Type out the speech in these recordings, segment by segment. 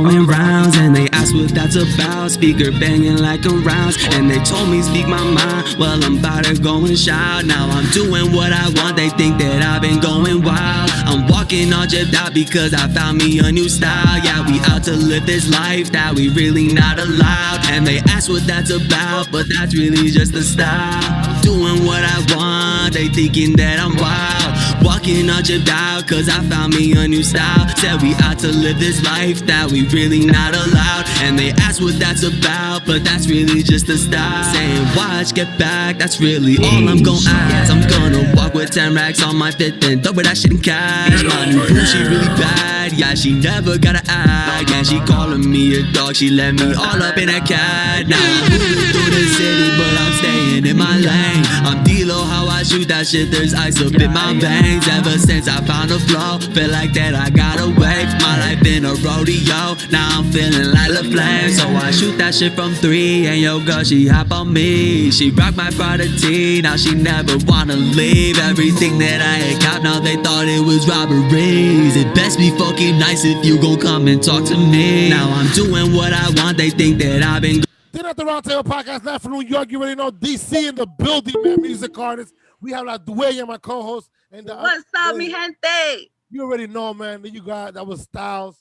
going rounds, and they ask what that's about. Speaker banging like a rounds, and they told me speak my mind. Well, I'm about to go and shout. Now I'm doing what I want. They think that I've been going wild. I'm walking all jibbed out because I found me a new style. Yeah, we out to live this life that we really not allowed. And they ask what that's about, but that's really just the style. Doing what I want, they thinking that I'm wild. Walking all jibbed out cause I found me a new style. Said we out to live this life that we really not allowed. And they ask what that's about, but that's really just the style. Saying watch, get back, that's really all I'm gon' ask. I'm gonna walk with 10 racks on my fifth and double that shit in cash. My new boo, she really bad, yeah, she never gotta act. And she calling me a dog, she let me all up in that cat. Now I'm moving through the city, but I'm staying in my lane. I'm D-Lo, how I shoot that shit, there's ice up in my veins. Ever since I found a flow, feel like that I got away. My life in a rodeo, now I'm feeling like La Flame. So I shoot that shit from 3, and yo girl, she hop on me. She rock my Prada tee, now she never wanna leave. Everything that I had got, now they thought it was robberies. It best be fucking nice if you gon' come and talk to me. Now I'm doing what I want, they think that I've been Dinner at the Roundtable Podcast, live from New York. You already know DC in the building, man. Music artist. We have La Dueña, my co-host. And what's up, mi gente? You already know, man. That you got that was Style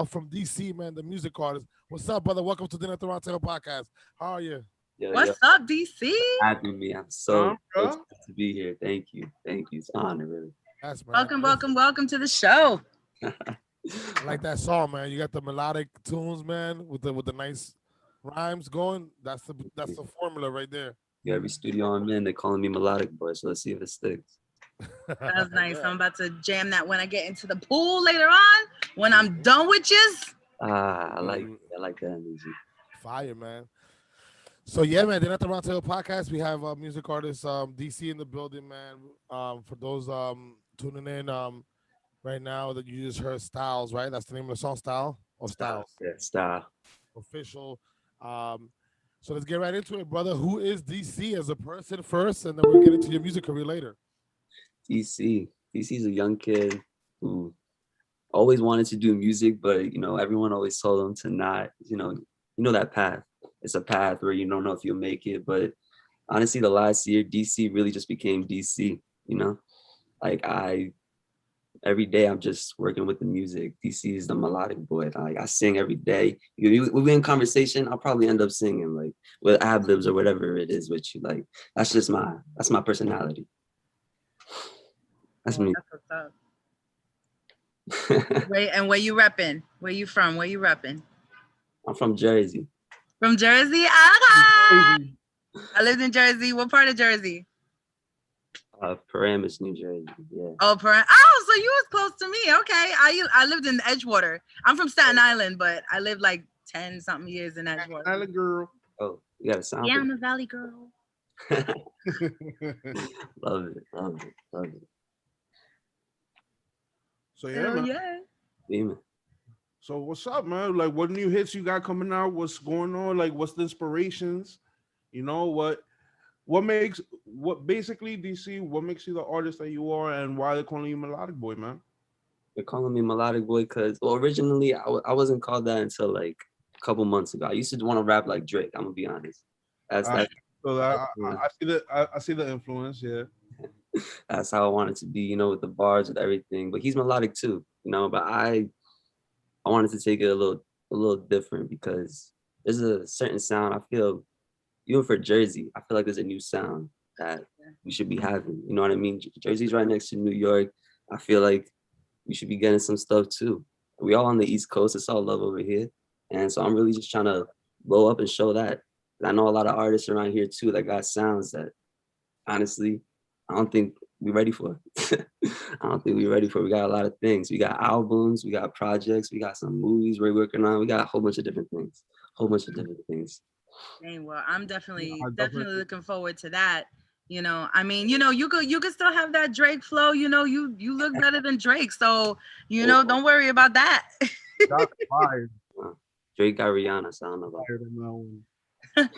from DC, man. The music artist. What's up, brother? Welcome to Dinner at the Roundtable Podcast. How are you? What's up, DC? Happy me. I'm so excited to be here. Thank you. It's an honor, really. Yes, man. Welcome to the show. I like that song, man. You got the melodic tunes, man, with the nice rhymes going. That's the formula right there. Yeah, every studio I'm in, they're calling me melodic boy. So let's see if it sticks. That's nice. I'm about to jam that when I get into the pool later on. When I'm done with you. I like that energy. Fire, man. So yeah, man. Dinner at the Roundtable Podcast. We have music artist DC in the building, man. For those tuning in right now, that you just heard Styles, right? That's the name of the song, Style or Styles? Yeah, Style. Official. So let's get right into it, brother. Who is DC as a person first, and then we'll get into your music career later. DC's a young kid who always wanted to do music, but everyone always told him to not. You know that path. It's a path where you don't know if you'll make it. But honestly, the last year, DC really just became DC. Like every day I'm just working with the music. DC is the melodic boy. Like I sing every day. We're in conversation, I'll probably end up singing like with ad-libs or whatever it is with you. Like that's my personality. That's me. That's what's up. Wait, and where you repping? Where you from? Where you repping? I'm from Jersey. From Jersey? I lived in Jersey. What part of Jersey? Paramus, New Jersey. Yeah. Oh, so you was close to me. Okay. I lived in Edgewater. I'm from Staten Island, but I lived like 10 something years in Edgewater. Island girl. Oh, you got a sound. Yeah, I'm a Valley girl. Love it. So yeah, man. Yeah. So what's up, man? Like, what new hits you got coming out? What's going on? Like, what's the inspirations? What makes DC? What makes you the artist that you are, and why they're calling you Melodic Boy, man? They're calling me Melodic Boy because, originally I wasn't called that until like a couple months ago. I used to want to rap like Drake. I'm gonna be honest. I see the influence. Yeah. That's how I wanted to be, with the bars and everything. But he's melodic too, But I wanted to take it a little different because there's a certain sound I feel. Even for Jersey, I feel like there's a new sound that we should be having. You know what I mean? Jersey's right next to New York. I feel like we should be getting some stuff too. We all on the East Coast. It's all love over here. And so I'm really just trying to blow up and show that. And I know a lot of artists around here too that got sounds that, honestly, I don't think we're ready for. We got a lot of things. We got albums. We got projects. We got some movies we're working on. We got a whole bunch of different things. Dang, well, I'm definitely looking forward to that. I mean, you could still have that Drake flow. You look better than Drake, so don't worry about that. That's fire. Drake got Rihanna, so I don't know about that.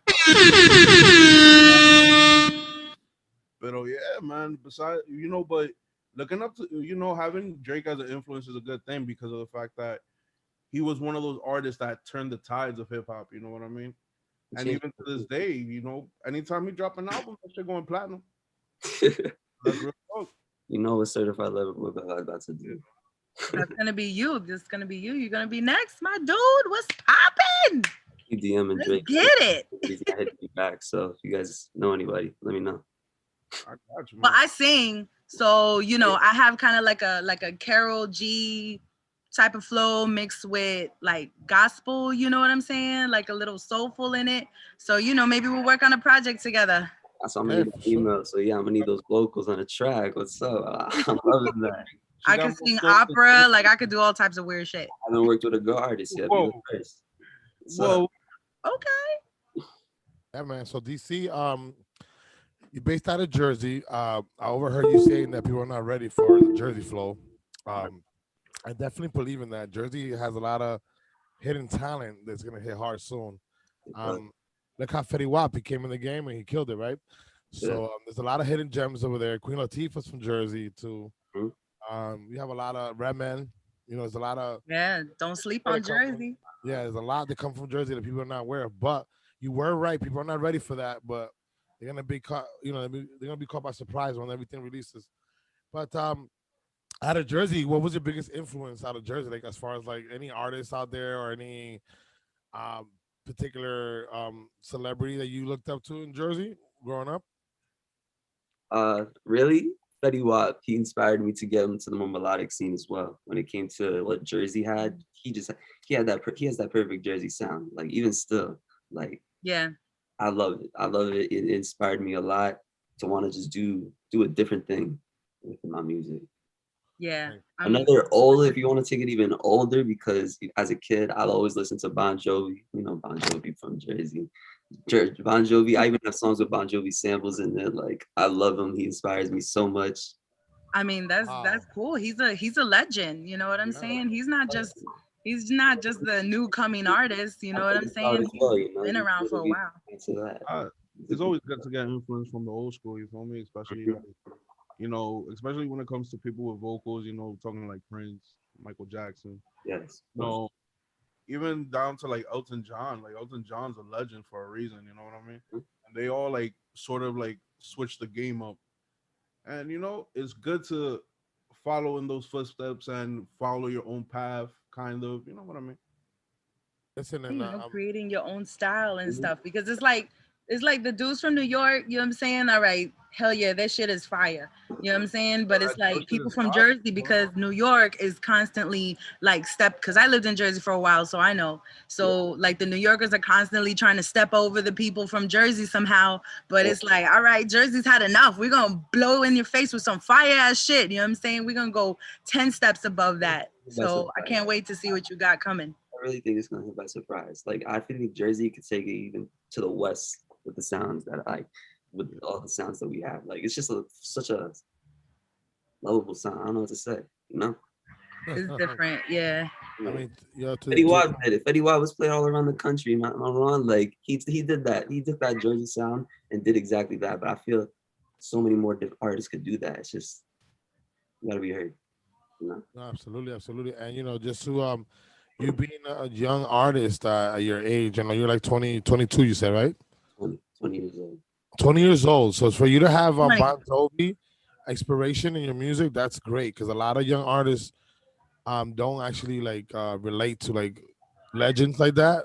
But yeah, man. Besides, but looking up to having Drake as an influence is a good thing because of the fact that he was one of those artists that turned the tides of hip hop. You know what I mean? And even to this day, you know, anytime he drop an album, that shit going platinum. That's real talk. You know what certified level we're about to do. That's gonna be you. This is gonna be you. You're gonna be next, my dude. What's poppin'? Keep DMing Let's Drake. get it. I hit you back. So if you guys know anybody, let me know. I got you, man. Well, I sing, so you know, I have kind of like a Carol G type of flow mixed with like gospel. You know what I'm saying? Like a little soulful in it. So you know, maybe we'll work on a project together. So I'm gonna need an email. So yeah, I'm gonna need those vocals on the track. What's up? I'm loving that. I could sing opera, like I could do all types of weird shit. I haven't worked with a girl artist yet. Whoa. So, Okay. Yeah, man. So DC, you're based out of Jersey. I overheard you saying that people are not ready for the Jersey flow. I definitely believe in that. Jersey has a lot of hidden talent that's gonna hit hard soon. Look how Fetty Wap, he came in the game and he killed it, right? So there's a lot of hidden gems over there. Queen Latifah's from Jersey too. We have a lot of Redmen. You know, there's a lot of don't sleep on Jersey. Yeah, there's a lot that come from Jersey that people are not aware of. But you were right; people are not ready for that. But they're gonna be caught. You know, they're gonna be caught by surprise when everything releases. But out of Jersey, what was your biggest influence out of Jersey? Like as far as like any artists out there or any particular celebrity that you looked up to in Jersey growing up? Really, Fetty Wap, he inspired me to get into the more melodic scene as well. When it came to what Jersey had, he has that perfect Jersey sound. Like even still, like I love it. I love it. It inspired me a lot to want to just do a different thing with my music. Yeah. Another older, if you want to take it even older, because as a kid, I'll always listen to Bon Jovi. You know, Bon Jovi from Jersey. Bon Jovi, I even have songs with Bon Jovi samples in there. Like, I love him. He inspires me so much. I mean, that's cool. He's a legend. You know what I'm saying? He's not just the new coming artist. You know what I'm saying? Well, He's been around for a while. It's always good to get influence from the old school. You feel me? Especially you know, especially when it comes to people with vocals. You know, talking like Prince, Michael Jackson. Yes. No. Even down to like Elton John. Like Elton John's a legend for a reason, you know what I mean? And they all like sort of like switch the game up. And you know, it's good to follow in those footsteps and follow your own path, kind of, you know what I mean? Listen, You know, creating your own style and stuff, because it's like the dudes from New York, you know what I'm saying? All right, hell yeah, that shit is fire. You know what I'm saying? But it's like people from Jersey, because New York is constantly like because I lived in Jersey for a while, so I know. So like the New Yorkers are constantly trying to step over the people from Jersey somehow. But it's like, all right, Jersey's had enough. We're going to blow in your face with some fire ass shit. You know what I'm saying? We're going to go 10 steps above that. So I can't wait to see what you got coming. I really think it's going to hit by surprise. Like, I think Jersey could take it even to the West with the sounds that with all the sounds that we have. Like, it's just such a lovable sound. I don't know what to say, you know? It's different, yeah. I mean, Fetty Wap did it. Fetty Wap was played all around the country, not wrong. Like, he did that. He took that Jersey sound and did exactly that. But I feel so many more different artists could do that. It's just, you gotta be heard, you know? No, absolutely. And, you know, just to, you being a young artist at your age, you know, you're like 20, 22, you said, right? 20 years old. 20 years old. So for you to have Bon Jovi inspiration in your music, that's great, because a lot of young artists don't actually like relate to like legends like that.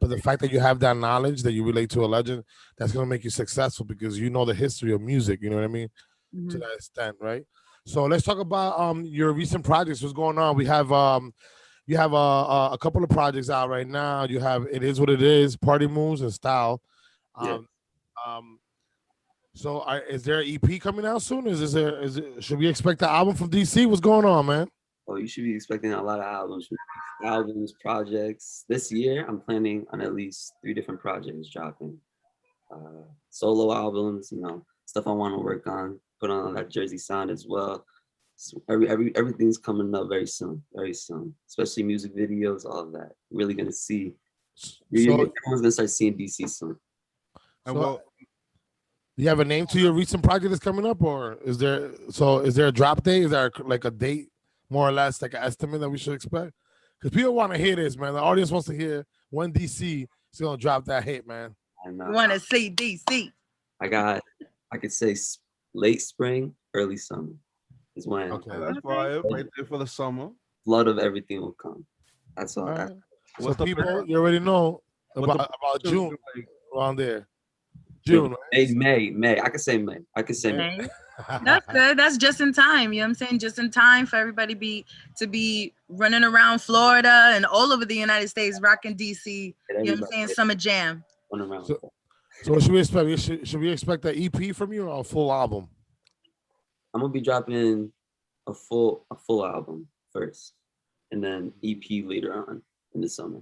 But the fact that you have that knowledge, that you relate to a legend, that's gonna make you successful, because you know the history of music. You know what I mean? To that extent, right? So let's talk about your recent projects. What's going on? We have you have a couple of projects out right now. You have It Is What It Is, Party Moves, and Style. So is there an EP coming out soon? Should we expect the album from DC? What's going on, man? Oh, you should be expecting a lot of albums, projects. This year, I'm planning on at least 3 different projects dropping. Solo albums, you know, stuff I want to work on, put on that Jersey sound as well. So everything's coming up very soon, especially music videos, all of that. Really gonna see. Everyone's gonna start seeing DC soon. So, do you have a name to your recent project that's coming up, or is there a drop date? Is there like a date, more or less, like an estimate that we should expect? Because people want to hear this, man. The audience wants to hear when DC is gonna drop that hit, man. I You know. want to see DC? I could say late spring, early summer is when Okay. That's fire right there for the summer. flood of everything will come. That's all. All That's right. So What's the people, you already know What the- about June like, around there. June, May. I could say May. Okay. That's good. That's just in time. You know what I'm saying? Just in time for everybody to be running around Florida and all over the United States, rocking DC. You know what I'm saying? Summer jam. So what should we expect? Should we expect an EP from you or a full album? I'm gonna be dropping a full album first, and then EP later on in the summer.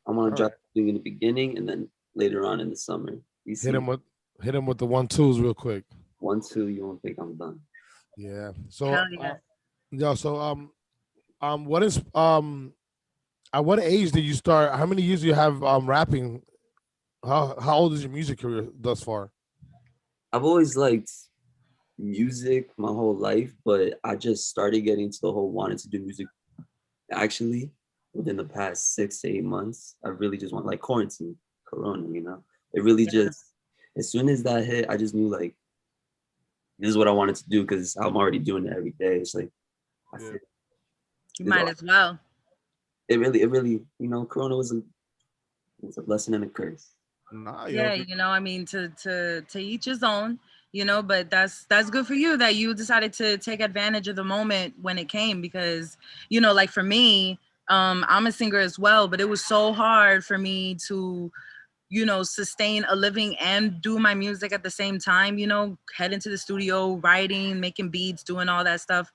I want to drop something in the beginning and then later on in the summer. Hit him with the 1-2s real quick. 1-2, you won't think I'm done. Yeah. So Hell yeah. what is at what age did you start? How many years do you have rapping? How old is your music career thus far? I've always liked music my whole life, but I just started getting to the whole wanting to do music actually within the past 6 to 8 months. I really just want, like, quarantine, Corona, you know? It really just, as soon as that hit, I just knew, like, this is what I wanted to do because I'm already doing it every day. It's like, I feel You might as well. It really, you know, Corona was a blessing and a curse. Nah, Yeah, you know, I mean, to each his own, you know, but that's good for you that you decided to take advantage of the moment when it came, because, you know, like for me, I'm a singer as well, but it was so hard for me to, you know, sustain a living and do my music at the same time, you know, head into the studio, writing, making beats, doing all that stuff,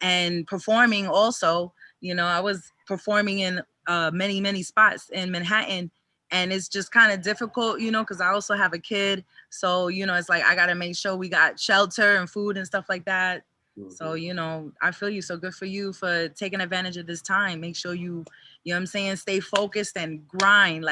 and performing also. You know, I was performing in many spots in Manhattan, and it's just kind of difficult, you know, because I also have a kid. So, you know, it's like I got to make sure we got shelter and food and stuff like that. So, you know, I feel you. So good for you for taking advantage of this time. Make sure you know what I'm saying, stay focused and grind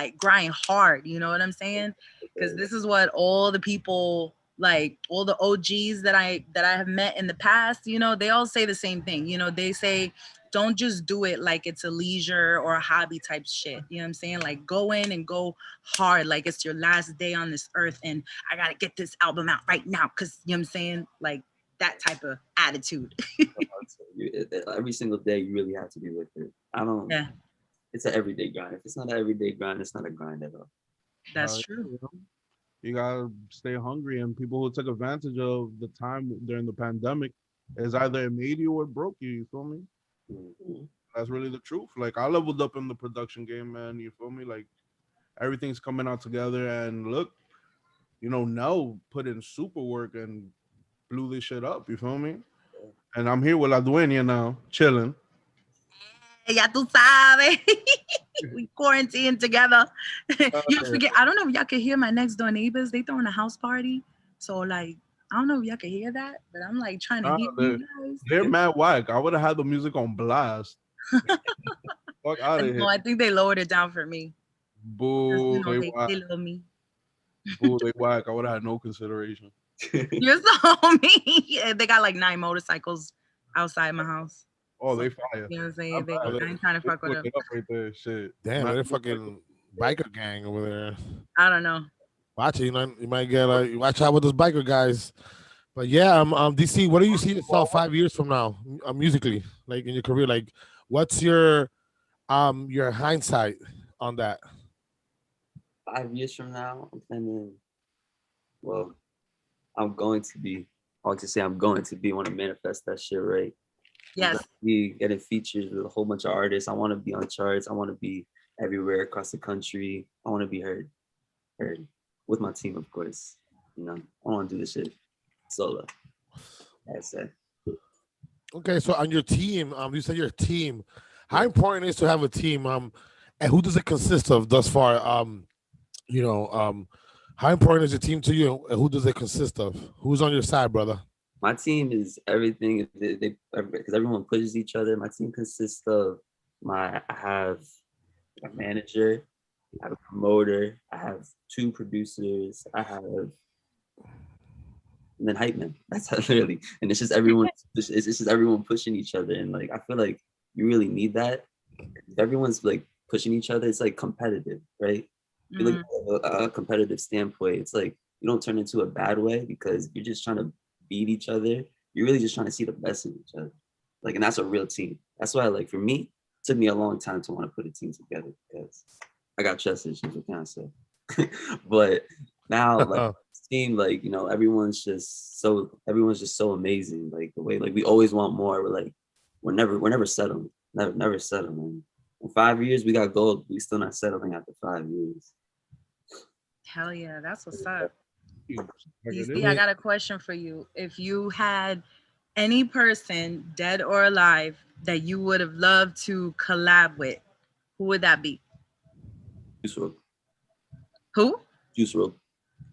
hard. You know what I'm saying? Because this is what all the people, like all the OGs that I have met in the past, you know, they all say the same thing. You know, they say, don't just do it like it's a leisure or a hobby type shit. You know what I'm saying? Like, go in and go hard, like it's your last day on this earth and I gotta get this album out right now. Cause you know what I'm saying? Like that type of attitude. Every single day you really have to be with it. Yeah. It's an everyday grind. If it's not an everyday grind, it's not a grind at all. That's true. You gotta stay hungry, and people who took advantage of the time during the pandemic is either it made you or it broke you. You feel me? Mm-hmm. That's really the truth. Like, I leveled up in the production game, man. You feel me? Like, everything's coming out together, and look, you know, Nell put in super work and blew this shit up. You feel me? And I'm here with La Dueña now, chilling. Ya tú sabes. We quarantined together. You forget. I don't know if y'all can hear my next door neighbors. They throwing a house party. So like, I don't know if y'all can hear that, but I'm like trying to hear you guys. They're mad whack. I would have had the music on blast. Fuck out of here. No, I think they lowered it down for me. Boo, You know, they they whack. love me. Boo, they whack. I would have had no consideration. You're so homie. Yeah, they got like 9 motorcycles outside my house. Oh, they fire. You know what I'm saying? I ain't trying to They fuck with put them. it up right there. Shit. Damn, Man, they're fucking biker gang over there. I don't know. Watch it, you know, you might get watch out with those biker guys. But yeah, DC, what do you see yourself 5 years from now, musically, like in your career? Like, what's your hindsight on that? 5 years from now, I'm planning. Well, I'm going to be. I want to say I'm going to be. Want to manifest that shit, right? Yes. Be getting features with a whole bunch of artists. I want to be on charts. I want to be everywhere across the country. I want to be heard with my team, of course. You know, I want to do this shit solo. That's it. Okay, so on your team, you said you're a team. How important is to have a team? And who does it consist of thus far? How important is your team to you, and who does it consist of? Who's on your side, brother? My team is everything. Because everyone pushes each other. My team consists of I have a manager, I have a promoter, I have 2 producers, and then hype man. That's how really. And it's just everyone. It's just everyone pushing each other, and like I feel like you really need that everyone's like pushing each other. It's like competitive, right? You look at a competitive standpoint, it's like you don't turn into a bad way because you're just trying to beat each other. You're really just trying to see the best in each other. Like, and that's a real team. That's why, like, for me, it took me a long time to want to put a team together because I got trust issues, what can I say? But now, like, team, like, you know, everyone's just so amazing. Like the way, like, we always want more. We're never settling. Never settling. In 5 years, we got gold. We still not settling after 5 years. Hell yeah, that's what's up. Like, DC, I got a question for you. If you had any person, dead or alive, that you would have loved to collab with, who would that be? Juice WRLD. Who? Juice WRLD.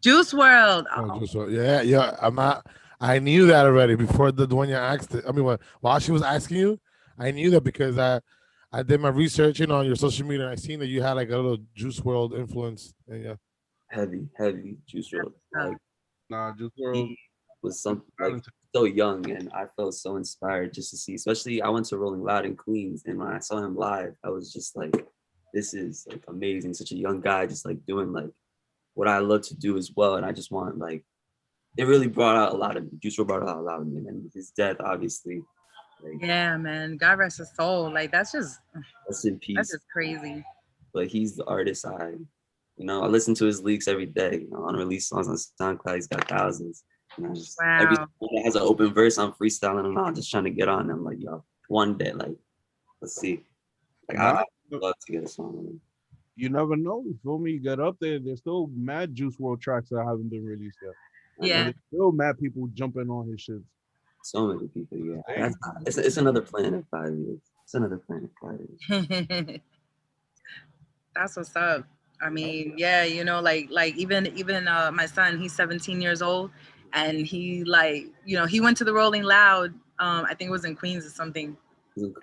Juice WRLD. Oh, Juice WRLD. Yeah. I'm not. I knew that already before the one you asked it. I mean, while she was asking you, I knew that because I did my research, you know, on your social media, and I seen that you had like a little Juice WRLD influence. And yeah. Heavy Juice WRLD. Like, nah, Juice WRLD he was something like so young, and I felt so inspired just to see. Especially, I went to Rolling Loud in Queens, and when I saw him live, I was just like, "This is like amazing." Such a young guy, just like doing like what I love to do as well, and I just want like it really brought out a lot of me. Juice WRLD brought out a lot of me, and his death, obviously. Like, yeah, man. God rest his soul. Like that's in peace. That's just crazy. But he's the artist I listen to his leaks every day. You know, unreleased songs on SoundCloud, he's got thousands. You know, wow. Every time that has an open verse, I'm freestyling and I'm just trying to get on. I'm like, yo, one day, like, let's see. Like, I'd love to get a song on him. You never know. You feel me? You get up there, there's still mad Juice WRLD tracks that haven't been released yet. Yeah. And there's still mad people jumping on his shit. So many people, yeah. It's another plan in 5 years. It's another plan in 5 years. That's what's up. I mean, yeah, you know, like even my son, he's 17 years old, and he like, you know, he went to the Rolling Loud. I think it was in Queens or something.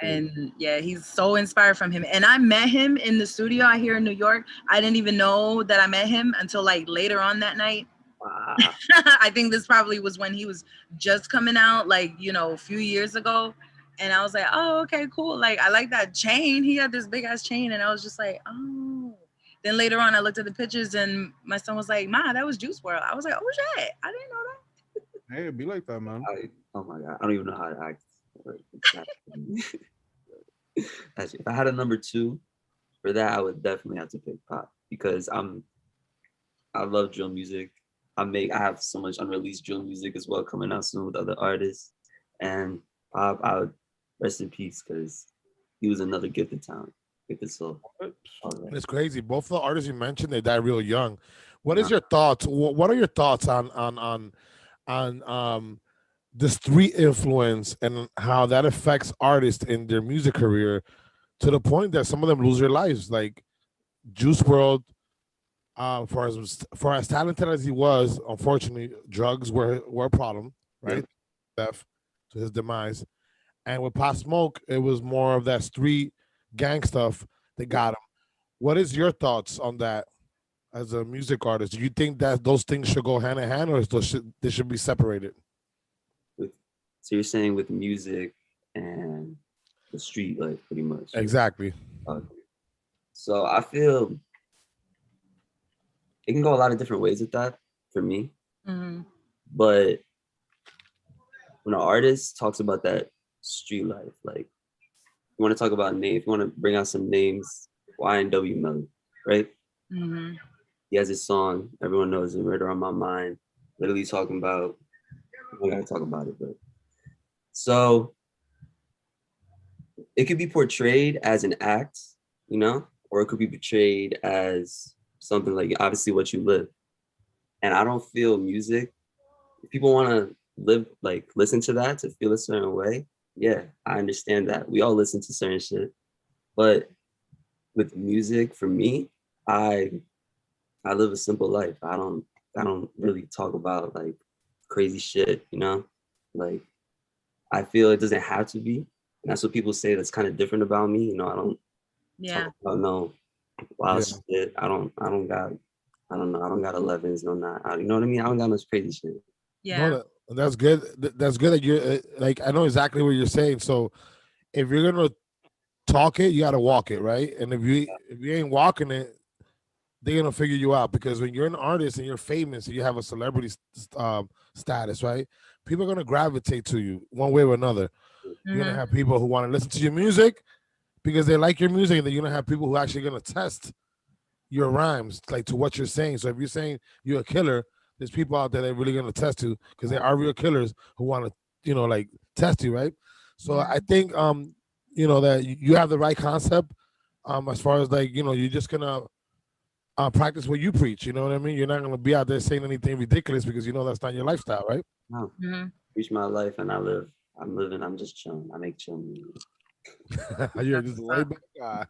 And yeah, he's so inspired from him. And I met him in the studio out here in New York. I didn't even know that I met him until like later on that night. Wow. I think this probably was when he was just coming out, like, you know, a few years ago. And I was like, oh, okay, cool. Like, I like that chain. He had this big ass chain. And I was just like, oh. Then later on, I looked at the pictures and my son was like, Ma, that was Juice WRLD. I was like, oh, shit. I didn't know that. Hey, it'd be like that, man. Oh, my God. I don't even know how to act. Actually, if I had a number 2 for that, I would definitely have to pick Pop because I love drill music. I have so much unreleased drill music as well coming out soon with other artists. And Pop, I would rest in peace because he was another gifted talent. So it's crazy. Both the artists you mentioned, they died real young. What is your thoughts? What are your thoughts on the street influence and how that affects artists in their music career to the point that some of them lose their lives? Like Juice WRLD, for as talented as he was, unfortunately, drugs were a problem, right? Death to his demise. And with Pop Smoke, it was more of that street gang stuff that got him. What is your thoughts on that as a music artist? Do you think that those things should go hand in hand, or they should be separated? So you're saying with music and the street life, pretty much. Exactly. So I feel it can go a lot of different ways with that for me. Mm-hmm. But when an artist talks about that street life, like, you want to talk about names, you want to bring out some names, YNW Melly, right? Mm-hmm. He has his song, everyone knows it, Murder on My Mind, literally talking about, I gotta talk about it, but so it could be portrayed as an act, you know, or it could be portrayed as something like obviously what you live. And I don't feel music, if people want to listen to that to feel a certain way, yeah, I understand that. We all listen to certain shit. But with music, for me, I live a simple life. I don't really talk about like crazy shit, you know? Like, I feel it doesn't have to be. And that's what people say that's kind of different about me. You know, I don't talk about no wild shit. I don't got 11s, no not. You know what I mean? I don't got much crazy shit. Yeah. No, that's good. That's good that you're like, I know exactly what you're saying. So if you're gonna talk it, you gotta walk it, right? And if you ain't walking it, they're gonna figure you out because when you're an artist and you're famous and you have a celebrity status, right? People are gonna gravitate to you one way or another. You're gonna have people who want to listen to your music because they like your music, and then you're gonna have people who are actually gonna test your rhymes, like to what you're saying. So if you're saying you're a killer, there's people out there that are really gonna test you because there are real killers who want to, like test you, right? So I think that you have the right concept as far as like you're just gonna practice what you preach. You know what I mean? You're not gonna be out there saying anything ridiculous because that's not your lifestyle, right? No. Preach my life and I live. I'm living. I'm just chilling. I make chill music. You're just laid back guy.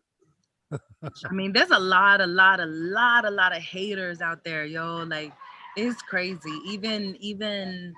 I mean, there's a lot of haters out there, yo. Like, it's crazy. Even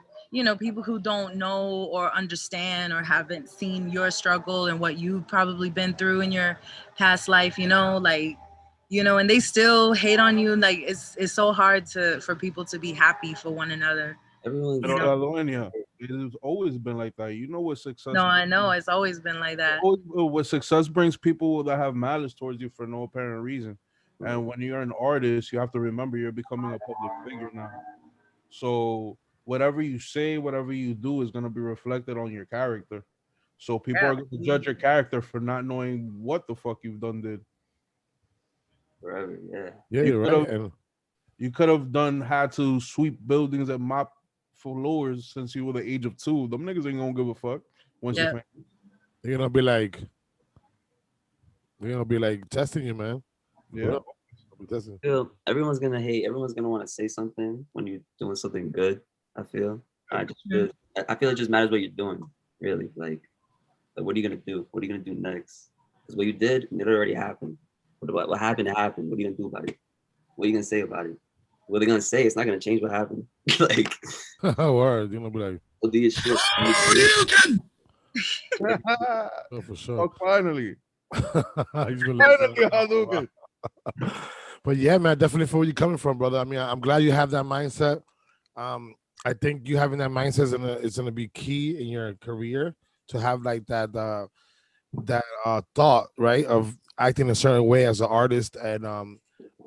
people who don't know or understand or haven't seen your struggle and what you've probably been through in your past life, and they still hate on you. Like, it's so hard for people to be happy for one another. It's always been like that. You know what success? No, I know it's always been like that. What success brings people that have malice towards you for no apparent reason. And when you're an artist, you have to remember you're becoming a public figure now. So whatever you say, whatever you do is going to be reflected on your character. So people are going to judge your character for not knowing what the fuck you've done did. Forever, yeah. Yeah, you're right. You could have had to sweep buildings and mop floors since you were the age of 2. Them niggas ain't gonna give a fuck once you're famous. They're gonna be like testing you, man. Yeah. Everyone's gonna hate. Everyone's gonna want to say something when you're doing something good. I feel. I feel it just matters what you're doing. Really, like what are you gonna do? What are you gonna do next? Because what you did, it already happened. What happened? It happened. What are you gonna do about it? What are you gonna say about it? What they're gonna say, it's not gonna change what happened. Like, word, you're gonna be like, we'll do your shit. Oh, for sure. Oh, finally. But yeah, man, definitely for where you're coming from, brother. I mean, I'm glad you have that mindset. I think you having that mindset is gonna be key in your career to have like that thought, right, of acting a certain way as an artist and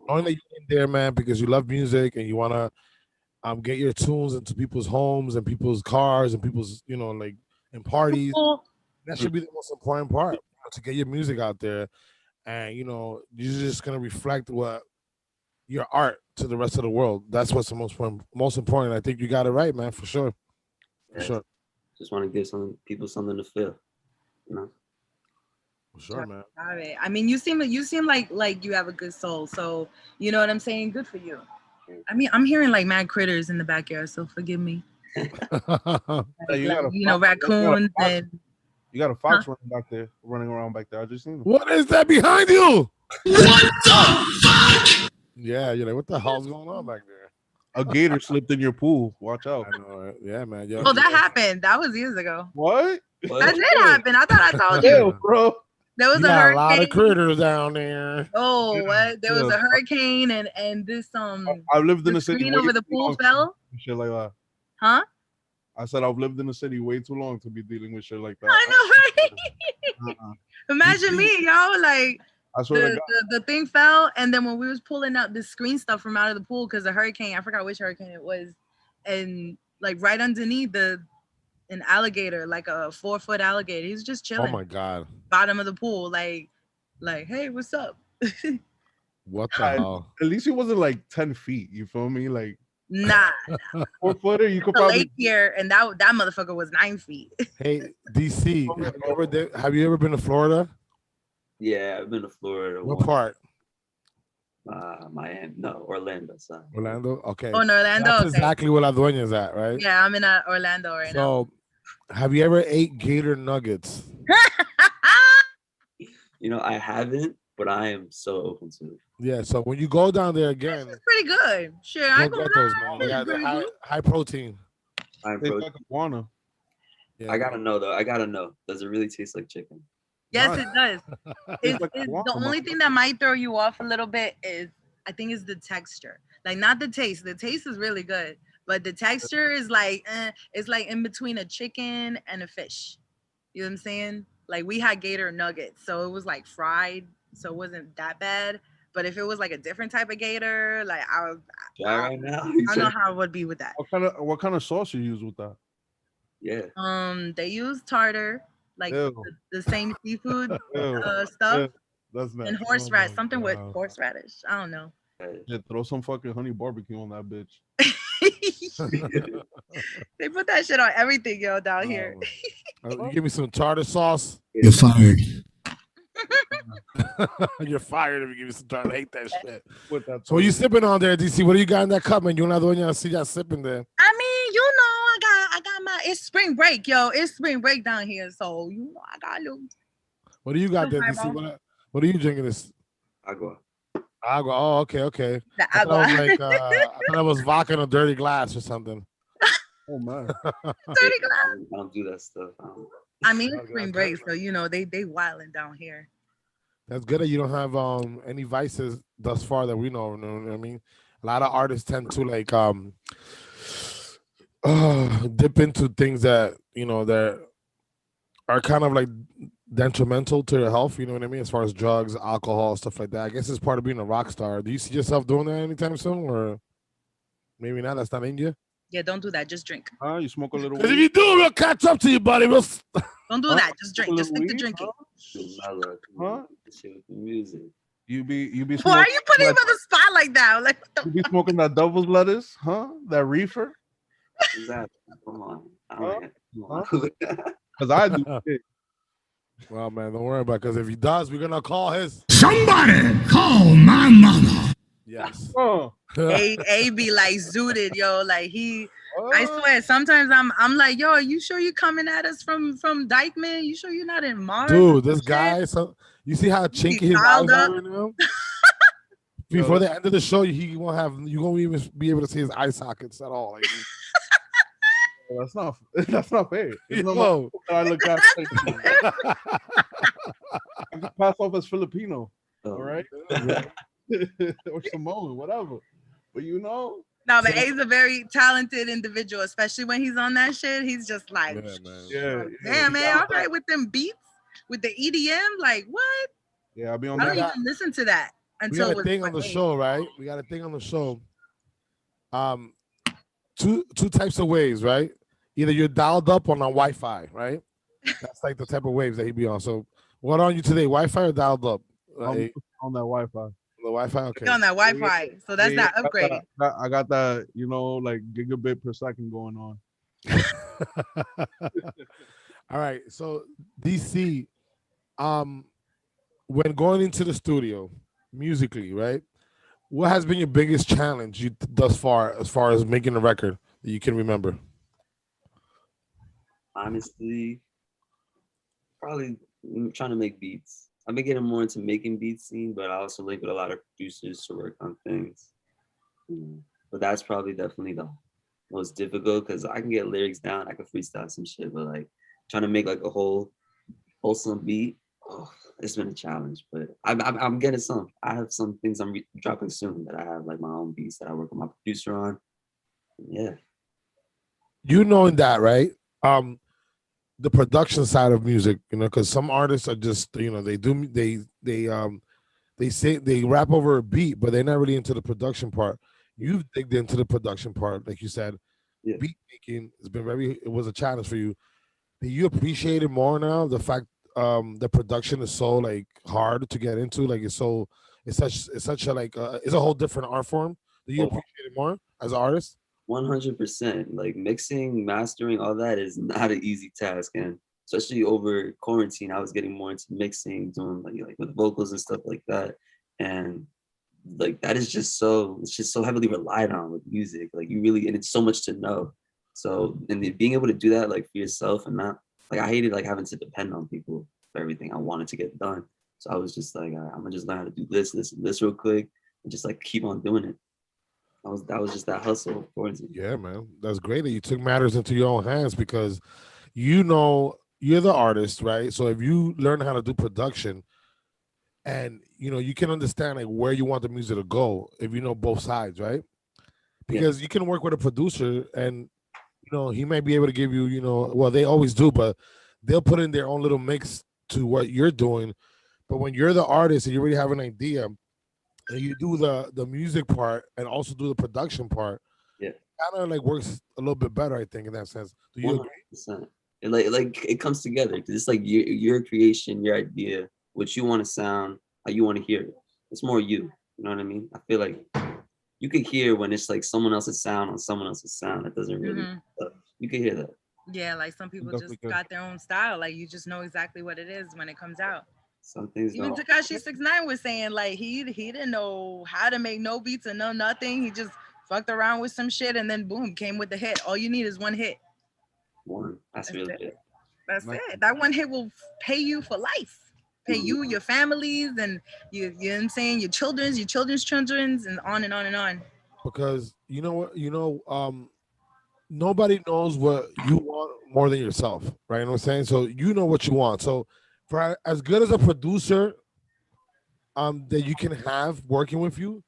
knowing that you're in there, man, because you love music and you want to get your tunes into people's homes and people's cars and people's, like in parties. That should be the most important part, to get your music out there. And, you're just going to reflect your art to the rest of the world. That's what's the most important. I think you got it right, man, for sure. For sure. Just want to give people something to feel, Sure, man. I mean, you seem like you have a good soul. So you know what I'm saying? Good for you. I mean, I'm hearing like mad critters in the backyard, so forgive me. Raccoons and you got a fox running around back there. I just seen him. What is that behind you? What the fuck? Yeah, you're like, what the hell's going on back there? A gator slipped in your pool. Watch out. I know, right? Yeah, man. Oh, that happened. That was years ago. What? That did happen. I thought I told you. Bro. There was a hurricane. A lot of critters down there. Oh, what? There was a hurricane and this I've lived in the city. Screen over the pool fell. Shit like that. Huh? I said I've lived in the city way too long to be dealing with shit like that. I know, right? Imagine me, y'all. Like I swear the thing fell, and then when we was pulling up the screen stuff from out of the pool because the hurricane, I forgot which hurricane it was, and like right underneath an alligator, like a 4-foot alligator. He was just chilling. Oh my god! Bottom of the pool, like, hey, what's up? What the hell? At least he wasn't like 10 feet. You feel me? Like, nah. 4-footer. You could probably lake here, and that motherfucker was 9 feet. Hey, DC, have you ever been to Florida? Yeah, I've been to Florida. What part? Miami, no, Orlando. Sorry. Orlando, okay. Oh, in Orlando. That's okay. exactly where La Dueña's at, right? Yeah, I'm in Orlando right now. So, have you ever ate gator nuggets? I haven't, but I am so open to it. Yeah, so when you go down there again, it's pretty good. Sure, I get those, man. They got high protein. High protein. Yeah. I gotta know though. Does it really taste like chicken? Yes, it does. The only thing that might throw you off a little bit is the texture. Like, not the taste. The taste is really good, but the texture is like it's like in between a chicken and a fish. You know what I'm saying? Like we had gator nuggets, so it was like fried, so it wasn't that bad. But if it was like a different type of gator, like Try right now. I don't know how it would be with that. What kind of sauce you use with that? Yeah. They use tartar, like Ew. the same seafood Ew. stuff, Ew. That's not. and horseradish, something with horseradish. I don't know. Yeah, throw some fucking honey barbecue on that bitch. They put that shit on everything, yo, down here. You give me some tartar sauce. You're fired. You're fired if you give me some tartar. I hate that shit. With that. So what you sipping on there, DC? What do you got in that cup, man? You're not the one you see that sipping there. I mean, you know, I got my. It's spring break, yo. It's spring break down here, so you know, I got a little. What do you got there, DC? What are you drinking this? Agua. Agua. Oh, okay. The I thought agua. it was like I thought it was vodka in a dirty glass or something. Oh man. Dirty glass. I don't do that stuff. I mean, it's Okay, spring break, so you know they wilding down here. That's good that you don't have any vices thus far that we know. You know what I mean? A lot of artists tend to like dip into things that that are kind of like detrimental to their health. You know what I mean? As far as drugs, alcohol, stuff like that. I guess it's part of being a rock star. Do you see yourself doing that anytime soon, or maybe not? That's not in you. Yeah, don't do that. Just drink. You smoke a little Because if weed? you do, we'll catch up to you, buddy. We'll. Don't do that. Just drink. Just stick to Weed, drinking. Huh? Shit with the music. You be Why smoking, are you putting him on the spot like that? Like, what you the be smoking that devil's lettuce, huh? That reefer? Exactly. Come on. Huh? Come on. Because I do. Shit. Well, man, don't worry about it. Because if he does, we're gonna call his. Somebody call my mama. Yes. Oh. A be like zooted, yo. Like I swear, sometimes I'm like, yo, are you sure you coming at us from Dykeman? You sure you're not in Mars? Dude, this guy. So you see how chinky his eyes dialed are up. right now? Before the end of the show, you won't even be able to see his eye sockets at all. Like, That's not fair. It's not yo. I look at. I can pass off as Filipino, all right, or Samoan, whatever. But No, but A's a very talented individual, especially when he's on that shit. He's just like, Yeah, man. yeah, damn, man, all right with them beats, with the EDM, like what? yeah, I'll be on I don't that. even listen to that We until got it a was thing on the show, right? We got a thing on the show. Two types of waves, right? Either you're dialed up on a Wi-Fi, right? That's like the type of waves that he be on. So, what on you today, Wi-Fi or dialed up? I'm on that Wi-Fi. The Wi-Fi, okay. on that Wi-Fi, so that's Yeah, that upgrade. I got that, like gigabit per second going on. All right, so DC, when going into the studio musically, right? What has been your biggest challenge thus far, as far as making a record that you can remember? Honestly, probably trying to make beats. I've been getting more into making beats scene, but I also link with a lot of producers to work on things. But that's probably definitely the most difficult because I can get lyrics down, I can freestyle some shit, but like trying to make like a whole wholesome beat, it's been a challenge. But I'm getting some. I have some things I'm dropping soon that I have like my own beats that I work with my producer on. Yeah. You knowing that, right? The production side of music, because some artists are just, they say they rap over a beat, but they're not really into the production part. You've digged into the production part, like you said. Yeah. Beat making it was a challenge for you. Do you appreciate it more now? The fact the production is so like hard to get into, like it's such a like it's a whole different art form. Do you appreciate it more as an artist? 100%. Like mixing, mastering, all that is not an easy task, and especially over quarantine, I was getting more into mixing, doing like with vocals and stuff like that, and like that is just it's just so heavily relied on with music. Like and it's so much to know. So and being able to do that like for yourself and not like I hated like having to depend on people for everything I wanted to get done. So I was just like, all right, I'm gonna just learn how to do this and this real quick, and just like keep on doing it. That was just that hustle. Yeah, man. That's great that you took matters into your own hands because you're the artist, right? So if you learn how to do production and you can understand like where you want the music to go if you know both sides, right? Because you can work with a producer and he might be able to give you, well, they always do, but they'll put in their own little mix to what you're doing. But when you're the artist and you already have an idea and you do the music part and also do the production part, Yeah. kind of like works a little bit better, I think, in that sense. Do you agree? 100%. And like it comes together because it's like your creation, your idea, what you want to sound, how you want to hear it. It's more you. You know what I mean? I feel like you could hear when it's like someone else's sound on someone else's sound that doesn't really. You can hear that. Yeah, like some people Definitely just good. got their own style. Like you just know exactly what it is when it comes out. Some things Even don't. Tekashi 6ix9ine was saying like he didn't know how to make no beats and no nothing. He just fucked around with some shit and then boom, came with the hit. All you need is one hit. One. That's That's really it. it. That's it. That one hit will pay you for life. Pay you, your families, and you know what I'm saying, your children's children's, and on and on and on. Because you know what, nobody knows what you want more than yourself, right? You know what I'm saying? So you know what you want. So for as good as a producer that you can have working with you,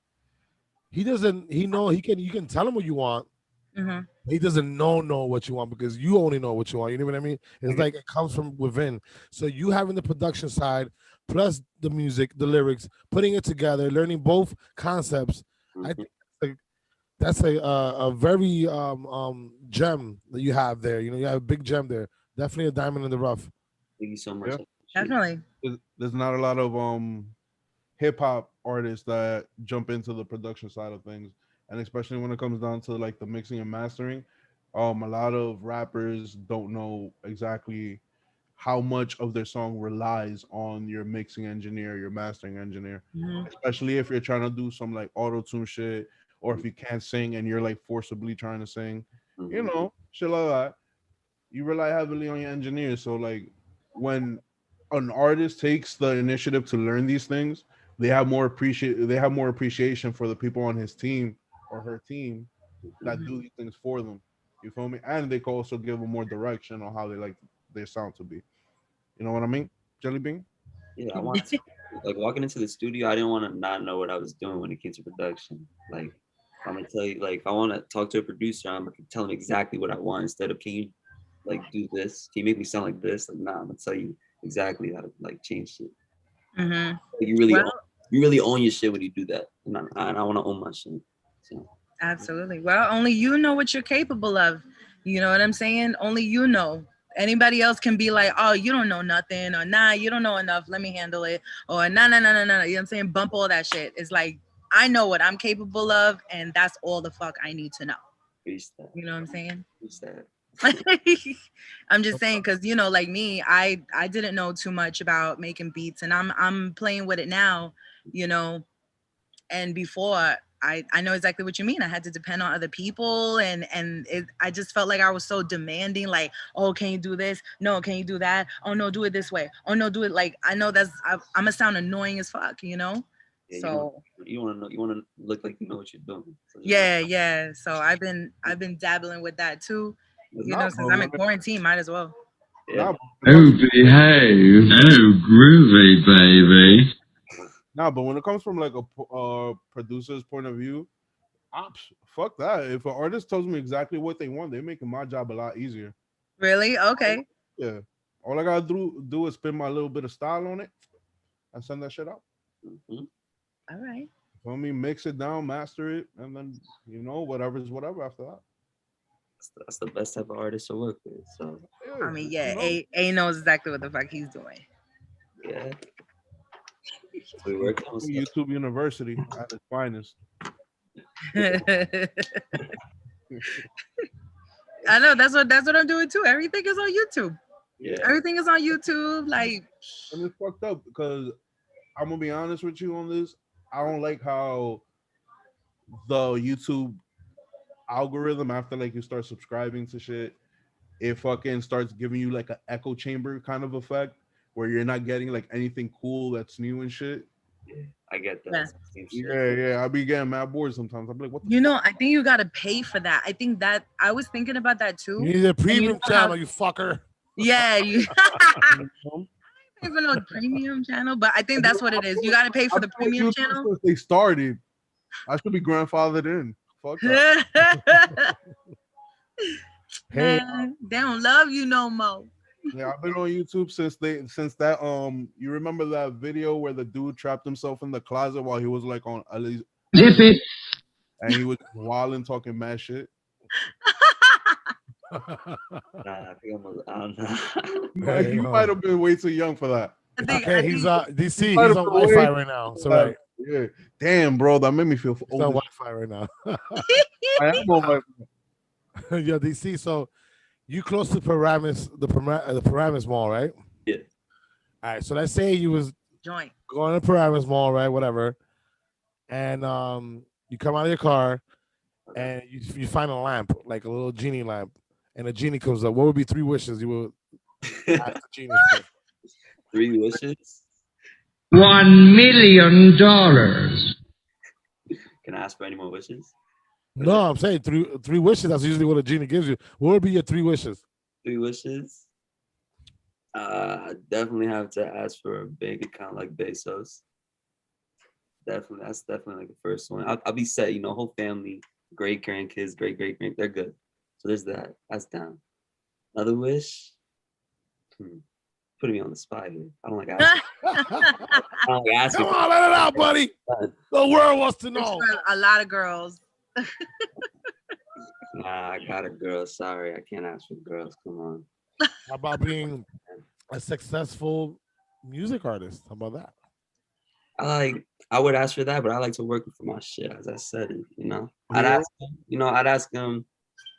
he doesn't he know he can you can tell him what you want. Mm-hmm. He doesn't know what you want because you only know what you want. You know what I mean? It's like it comes from within. So you having the production side plus the music, the lyrics, putting it together, learning both concepts. I think that's a very gem that you have there. You know, you have a big gem there. Definitely a diamond in the rough. Thank you so much. Yeah. Definitely. There's not a lot of hip hop artists that jump into the production side of things, and especially when it comes down to like the mixing and mastering, a lot of rappers don't know exactly how much of their song relies on your mixing engineer, your mastering engineer, Mm-hmm. especially if you're trying to do some like auto tune shit, or if you can't sing and you're like forcibly trying to sing, shit like that. You rely heavily on your engineers. So like when an artist takes the initiative to learn these things, they have more appreciation for the people on his team or her team that do these things for them. You feel me? And they can also give them more direction on how they like their sound to be. You know what I mean? Jelly Bean? Yeah, I wanted to like walking into the studio. I didn't want to not know what I was doing when it came to production. Like I'm gonna tell you, like if I want to talk to a producer, I'm gonna tell him exactly what I want instead of can you like do this? Can you make me sound like this? Like nah, I'm gonna tell you exactly how to like change shit. Mm-hmm. Like, you Well, really own your shit when you do that, and I want to own my shit. So. absolutely. Well, only you know what you're capable of. You know what I'm saying? Only you know. Anybody else can be like, oh, you don't know nothing, or nah, you don't know enough. Let me handle it. Or nah, nah, nah, nah, nah. You know what I'm saying? Bump all that shit. It's like, I know what I'm capable of, and that's all the fuck I need to know. You know what I'm saying? I'm just saying because like me, I didn't know too much about making beats, and I'm playing with it now, and before I know exactly what you mean. I had to depend on other people, and I just felt like I was so demanding, like, oh, can you do this? No, can you do that? Oh no, do it this way. Oh no, do it like I know I'm gonna sound annoying as fuck, Yeah, so you want to know, you want to look like you know what you're doing. So yeah. So I've been dabbling with that too, since I'm in quarantine, might as well. Yeah. Oh, behave. Oh, groovy, baby. Nah, but when it comes from like a producer's point of view, fuck that. If an artist tells me exactly what they want, they're making my job a lot easier. Really? Okay. Yeah. All I gotta do is spin my little bit of style on it and send that shit out. All right. For me, mix it down, master it, and then whatever's whatever after that. That's the best type of artist to work with. So yeah, I mean, yeah, A knows exactly what the fuck he's doing. Yeah. So we work on YouTube University at its finest. I know that's what I'm doing too. Everything is on YouTube. Yeah. Everything is on YouTube. Like, and it's fucked up because I'm gonna be honest with you on this. I don't like how the YouTube algorithm, after like you start subscribing to shit, it fucking starts giving you like an echo chamber kind of effect where you're not getting like anything cool that's new and shit. Yeah, I get that. Yeah. I be getting mad bored sometimes. I'm like, what the I think you gotta pay for that. I think that I was thinking about that too. You need a premium channel, you fucker. Yeah, you I don't even know premium channel, but I think that's what it is. You gotta pay for the premium channel. Since they started, I should be grandfathered in. Fuck that. Man, they don't love you no more. Yeah, I've been on YouTube since that you remember that video where the dude trapped himself in the closet while he was like on Ali's and he was wilding talking mad shit. Nah, I think I don't know. Hey, You might have been way too young for that. Okay, he's DC. You He's might on have been Wi-Fi way right now. too So young. right, Yeah. Damn, bro, that made me feel he's on old. Wi-Fi right now. I am on my Yo, DC. So you close to the Paramus Mall, right? Yeah. All right. So let's say you was Joint. going to Paramus Mall, right? Whatever, and you come out of your car and you find a lamp, like a little genie lamp, and a genie comes up. What would be 3 wishes you would ask the genie for? 3 wishes. $1 million. Can I ask for any more wishes? No, I'm saying three wishes. That's usually what a genie gives you. What would be your 3 wishes? 3 wishes. I definitely have to ask for a bank account like Bezos. Definitely, that's definitely like the first one. I'll be set. You know, whole family, great grandkids, great they're good. So there's that. That's down. Another wish. Putting me on the spot here. I don't like asking. I don't like asking. Come on, let it out, buddy. The world wants to know. A lot of girls. Nah, I got a girl. Sorry, I can't ask for girls. Come on. How about being a successful music artist? How about that? I would ask for that, but I like to work for my shit, as I said it, you know. Yeah. I'd ask him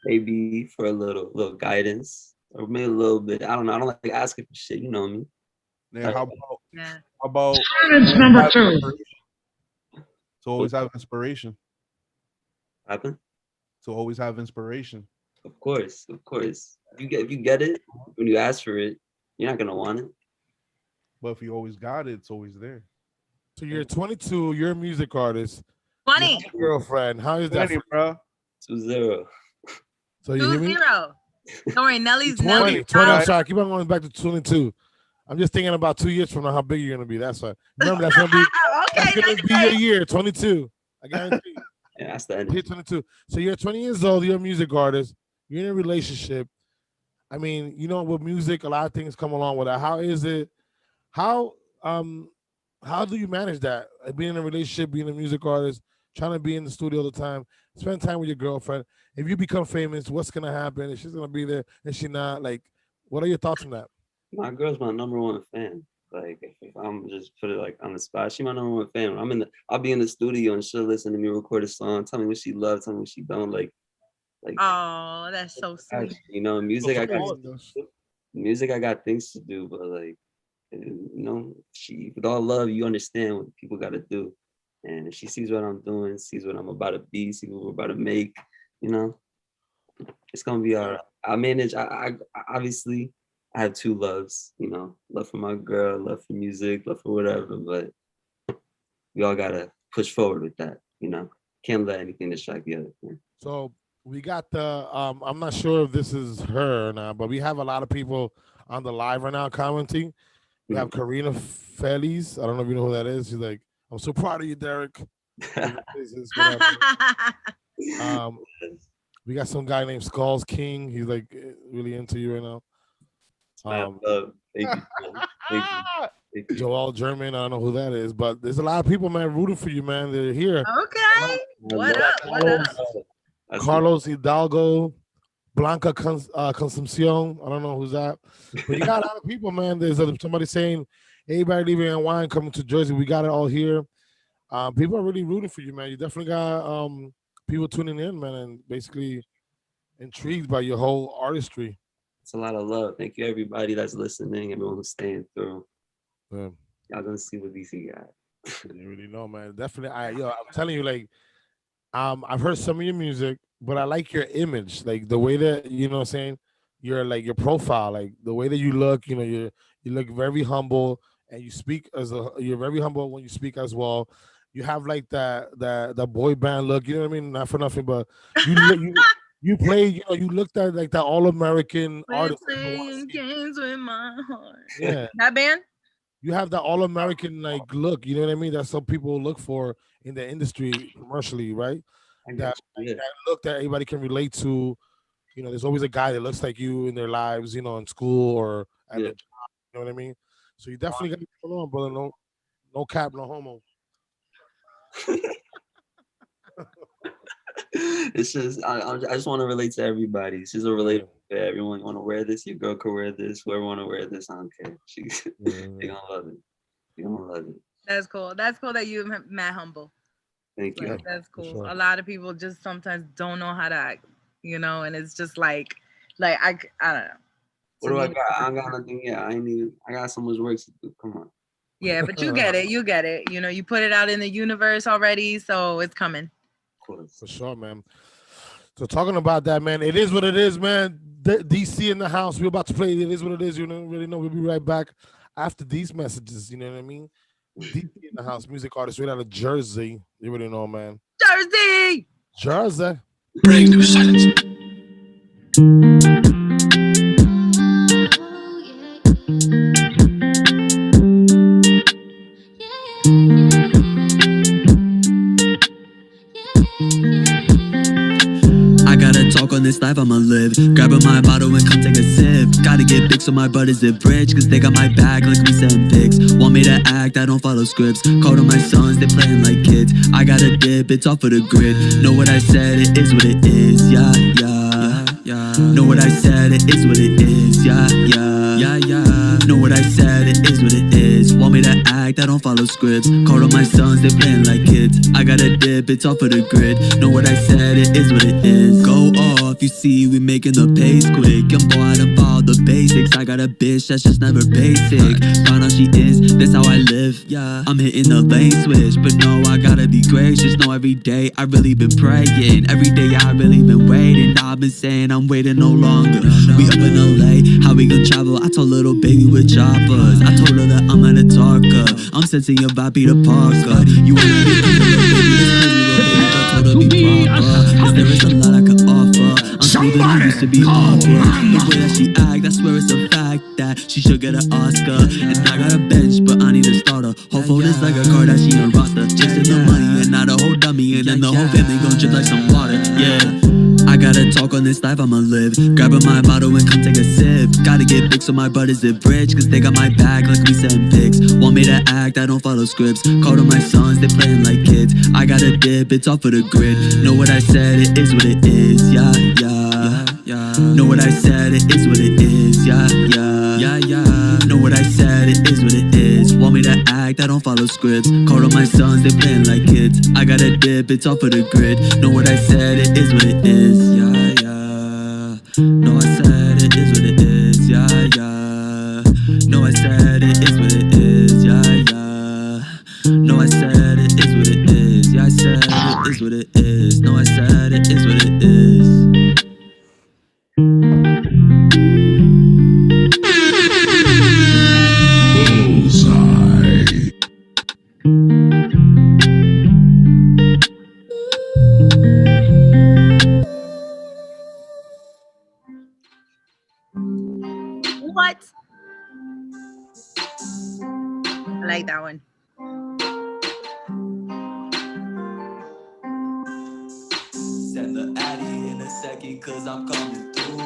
maybe for a little guidance or maybe a little bit. I don't know. I don't like asking for shit, you know me. Yeah, how Yeah. about Silence number 2. to always have inspiration? Happen? To always have inspiration. Of course. If you get it when you ask for it, you're not gonna want it. But if you always got it, it's always there. So you're 22. You're a music artist. Funny. You have a girlfriend. How is that? Plenty, bro. 2-0. So you hear me? 2-0. Don't worry, Nelly's 20. I'm sorry. Keep on going back to 22. I'm just thinking about 2 years from now how big you're gonna be. That's why. Remember, that's gonna be Okay, that's gonna be your year. 22. I guarantee you. Yeah, that's the end. You're 22. So you're 20 years old. You're a music artist. You're in a relationship. I mean, you know, with music, a lot of things come along with that. How is it? How do you manage that? Being in a relationship, being a music artist, trying to be in the studio all the time, spend time with your girlfriend. If you become famous, what's gonna happen? If she's gonna be there, is she not? Like, what are your thoughts on that? My girl's my #1 fan. Like if I'm just put it like on the spot, she my #1 fan. I'll be in the studio and she'll listen to me record a song, tell me what she loves, tell me what she don't like. Oh, that's so sweet. You know, music I got things to do, but like, you know, she with all love, you understand what people gotta do. And if she sees what I'm doing, sees what I'm about to be, sees what we're about to make, you know, it's gonna be all right. I manage. I obviously I have 2 loves, you know, love for my girl, love for music, love for whatever, but we all gotta push forward with that, you know. Can't let anything distract the other. Man. So we got the I'm not sure if this is her now, but we have a lot of people on the live right now commenting. We have Karina Feliz. I don't know if you know who that is. She's like, I'm so proud of you, Derek. We got some guy named Skulls King. He's like really into you right now. Thank you. Thank you. Joel German, I don't know who that is, but there's a lot of people, man, rooting for you, man. They're here. Okay. What up? Carlos Hidalgo, Blanca Concepcion. I don't know who's that, but you got a lot of people, man. There's somebody saying, everybody leaving in wine coming to Jersey. We got it all here. People are really rooting for you, man. You definitely got people tuning in, man, and basically intrigued by your whole artistry. It's a lot of love. Thank you, everybody that's listening, everyone who's staying through. Yeah. Y'all gonna see what DC got. You really know, man. Definitely. I'm telling you, like, I've heard some of your music, but I like your image, like the way that, you know what I'm saying, you're like your profile, like the way that you look, you know, you look very humble and you speak you're very humble when you speak as well. You have like that boy band look, you know what I mean? Not for nothing, but you play, you know, you looked at like that all-American artist. Playing games with my heart. Yeah. That band? You have that all-American like look, you know what I mean? That's what people look for in the industry commercially, right? That look that everybody can relate to, you know, there's always a guy that looks like you in their lives, you know, in school or at Yeah. the job. You know what I mean? So you definitely got to pull on, brother. No cap, no homo. It's just I just want to relate to everybody. It's just a relatable for everyone. You want to wear this, your girl could wear this. Whoever want to wear this, I don't care. They gonna love it. They gonna love it. That's cool. That's cool that you mad humble. Thank you. Like, that's cool. sure. A lot of people just sometimes don't know how to act, you know, and it's just like I don't know. What do I got? I ain't got nothing yet. I got so much work to do. Come on. Yeah, but you get it. You get it. You know, you put it out in the universe already, so it's coming. Of course. For sure, man. So talking about that, man, it is what it is, man. DC in the house. We're about to play It Is What It Is. You know, really know. We'll be right back after these messages. You know what I mean? DC in the house, music artist right out of Jersey. You already know, man. Jersey. Breakthrough silence. I gotta talk on this life I'ma live. Grabbing my bottle and come take a sip. Gotta get big so my brothers zip rich, cause they got my back like we send pics. Want me to act, I don't follow scripts. Called on my sons, they playing like kids. I gotta dip, it's off of the grid. Know what I said, it is what it is. Yeah, yeah, yeah. Know what I said, it is what it is. Yeah, yeah, yeah, yeah. Know what I said, it is what it is. Want me to act, I don't follow scripts. Called on my sons, they playing like kids. I gotta dip, it's off of the grid. Know what I said, it is what it is. Go off, you see, we making the pace quick. Young boy, I done follow the basics. I got a bitch that's just never basic. Find out she is, that's how I live. Yeah, I'm hitting the lane switch, but no, I gotta be gracious. No, every day I really been praying. Every day I really been waiting. I've been saying I'm waiting no longer. We up in LA, how we gonna travel? I told little baby with choppers. I told her that I'm gonna talk her. I'm sensing your Bobby the Parker. You wanna be little baby, this crazy little baby, but told her be proper. Cause there is a lot I could offer. I'm smoother than used to be awkward. The way that she act, I swear it's a fact that she should get an Oscar. And I got a bench, but I need a starter. Whole phone is like a Kardashian roster. Chasing the money and not a whole dummy. And then the whole family gon' drip like some water. Yeah. I gotta talk on this life I'ma live. Grabbing my bottle and come take a sip. Gotta get big so my brothers zip rich, cause they got my back like we send pics. Want me to act, I don't follow scripts. Called on my sons, they playing like kids. I gotta dip, it's off of the grid. Know what I said, it is what it is. Yeah, yeah, yeah. Know what I said, it is what it is. Yeah, yeah, yeah, yeah. Know what I said, it is what it is. Want me to act, I don't follow scripts. Called on my sons, they playing like kids. I gotta dip, it's off of the grid. Know what I said, it is what it is. Yeah, yeah. Know I said, it is what it is. Yeah, yeah. Know I said, it is what it is. Yeah, yeah. Know I said, it is what it is. Yeah, I said, it is what it is. Know I said, it is what it is. What? I like that one. Send the Addy in a second, cause I'm coming through.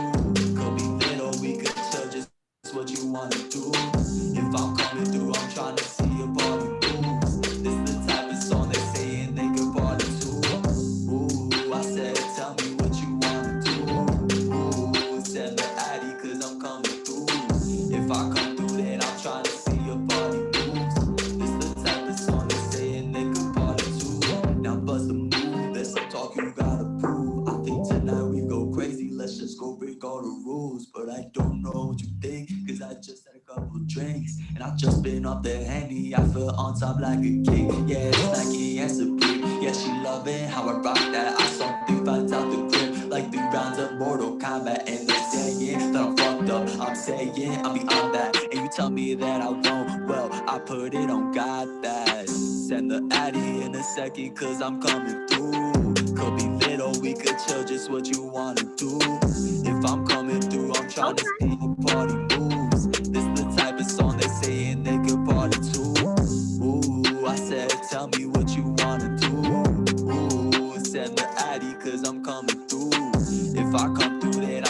Could be little, we could chill, just what you wanna do. If I'm coming through, I'm trying to see a party moves. This the type of song they saying they could party too. Ooh, I said, tell me what you wanna do. Ooh, send the Addy, cause I'm coming through. If I come through, then I'm trying to see a party moves. This the type of song they saying they could party too. Now bust the move, there's some talk you gotta prove. I think tonight we go crazy, let's just go break all the rules. But I don't know what you think, cause I just had a couple drinks. And I just been off the Henny, I feel on top like a king. Yeah, it's Nike and Supreme, yeah, she loving how I rock that. I something finds out the grip, like 3 rounds of Mortal Kombat. And they saying that I'm fucked up, I'm saying I'm beyond that. And you tell me that I won't, well, I put it on God that. Send the Addy in a second, cause I'm coming through. Could be little, we could chill, just what you wanna do. If I'm coming through, I'm trying to see the party moves. This the type of song they saying they could party too. Ooh, I said, tell me what you wanna do. Ooh, send the Addy, cause I'm coming through. If I come through, then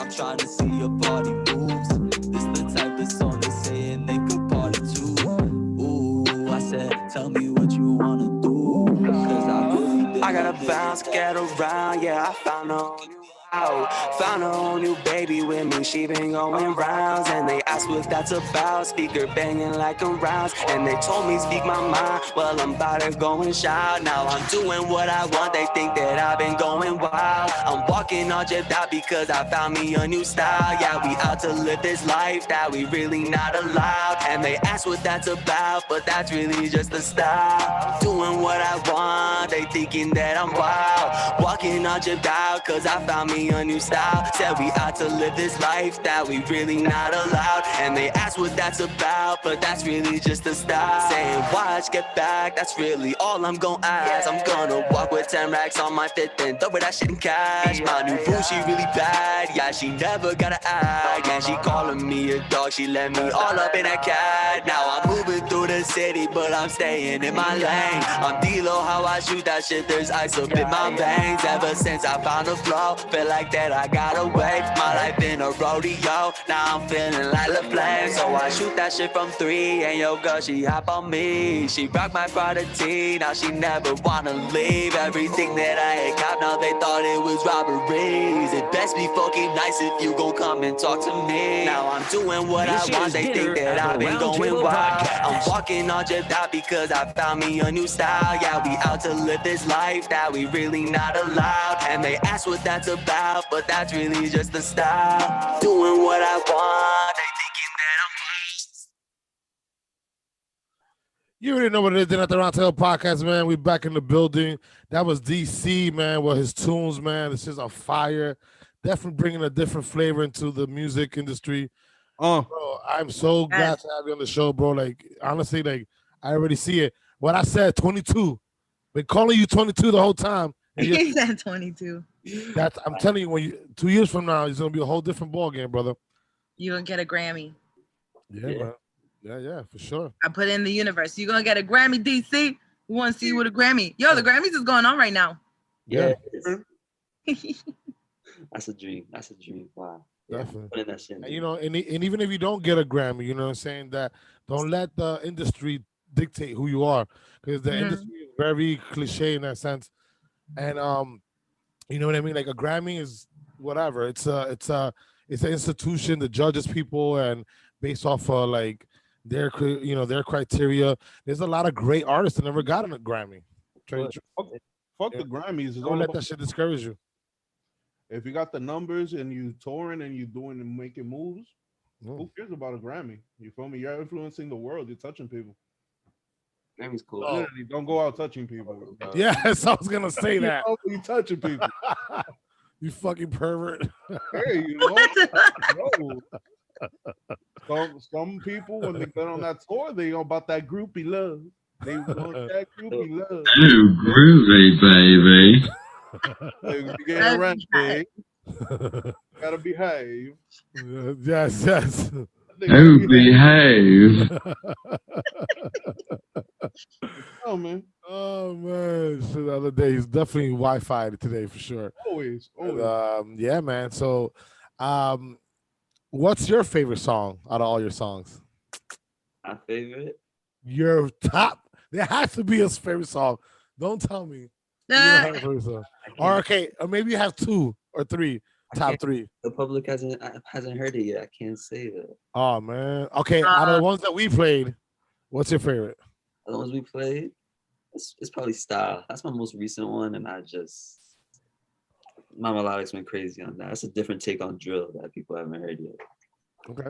bounce, get around. Yeah, I found a whole new wow. Found a whole new baby with me. She been going rounds, and they asked what that's about. Speaker banging like a rounds, and they told me speak my mind. Well, I'm about to go and shout. Now I'm doing what I want. They think that I've been going wild. I'm walking all dripped out because I found me a new style. Yeah, we out to live this life that we really not allowed. And they ask what that's about, but that's really just the style. Doing what I want, they thinking that I'm wild. Walking all dripped out cause I found me a new style. Said we out to live this life that we really not allowed. And they ask what that's about, but that's really just the style. Saying watch, get back, that's really all I'm gon' ask. I'm gonna walk with 10 racks on my fifth and throw that shit in cash. My new boo, she really bad, yeah, she never gotta act. And she calling me a dog, she let me all up in that cat. Now I'm moving through the city, but I'm staying in my lane. I'm D-Lo, how I shoot that shit, there's ice up in my veins. Ever since I found the flow, feel like that I got away. My life in a rodeo, now I'm feeling like the flame. So I shoot that shit from 3, and yo girl, she hop on me. She rock my product tee, now she never wanna leave. Everything that I had cop, now they thought it was robberies. It best be fucking nice if you gon' come and talk to me. Now I'm doing what I want, they think that I've been going wild. I'm walking all dripped out because I found me a new style. Yeah, we out to live this life that we really not allowed. And they ask what that's about, but that's really just the style. Doing what I want, they thinking that I'm You already know what it is. Then at the Roundtable Podcast, man, we back in the building. That was DC, man, with his tunes, man. This is a fire. Definitely bringing a different flavor into the music industry. Bro, I'm so glad to have you on the show, bro. Like, honestly, like, I already see it. What I said, 22. Been calling you 22 the whole time. He said 22. That's, I'm telling you, when you 2 years from now, it's gonna be a whole different ball game, brother. You're gonna get a Grammy. Yeah, man. Yeah, for sure. I put it in the universe. You're gonna get a Grammy, DC. We want to see you with a Grammy. Yo, the Grammys is going on right now. Yeah. That's a dream. That's a dream. Wow. Definitely. Putting that shit in. And, you know, and even if you don't get a Grammy, you know what I'm saying, that don't let the industry dictate who you are, because the industry is very cliche in that sense. And you know what I mean? Like a Grammy is whatever. It's an institution that judges people and based off of like their criteria. There's a lot of great artists that never got a Grammy. Fuck the Grammys. Don't let that shit discourage you. If you got the numbers and you touring and you doing and making moves, who cares about a Grammy? You feel me? You're influencing the world. You're touching people. Grammy's cool. Literally, don't go out touching people. Yes, I was gonna say that. You touching people. You fucking pervert. Hey, you know. Some people when they get on that tour, they about that groupie love. They want that groupie love. Too groovy, baby. You getting around, babe. Gotta behave. Yes. Oh, behave. Oh man. So the other day he's definitely Wi-Fi today for sure. Always. Yeah, man. So what's your favorite song out of all your songs? My favorite? Your top. There has to be a favorite song. Don't tell me. You don't have a favorite song. Or okay, or maybe you have 2 or 3. Top 3. The public hasn't heard it yet. I can't say that. Oh man. Okay, out of the ones that we played, what's your favorite? The ones we played, it's probably Style. That's my most recent one, and my melodic's went crazy on that. That's a different take on drill that people haven't heard yet. Okay.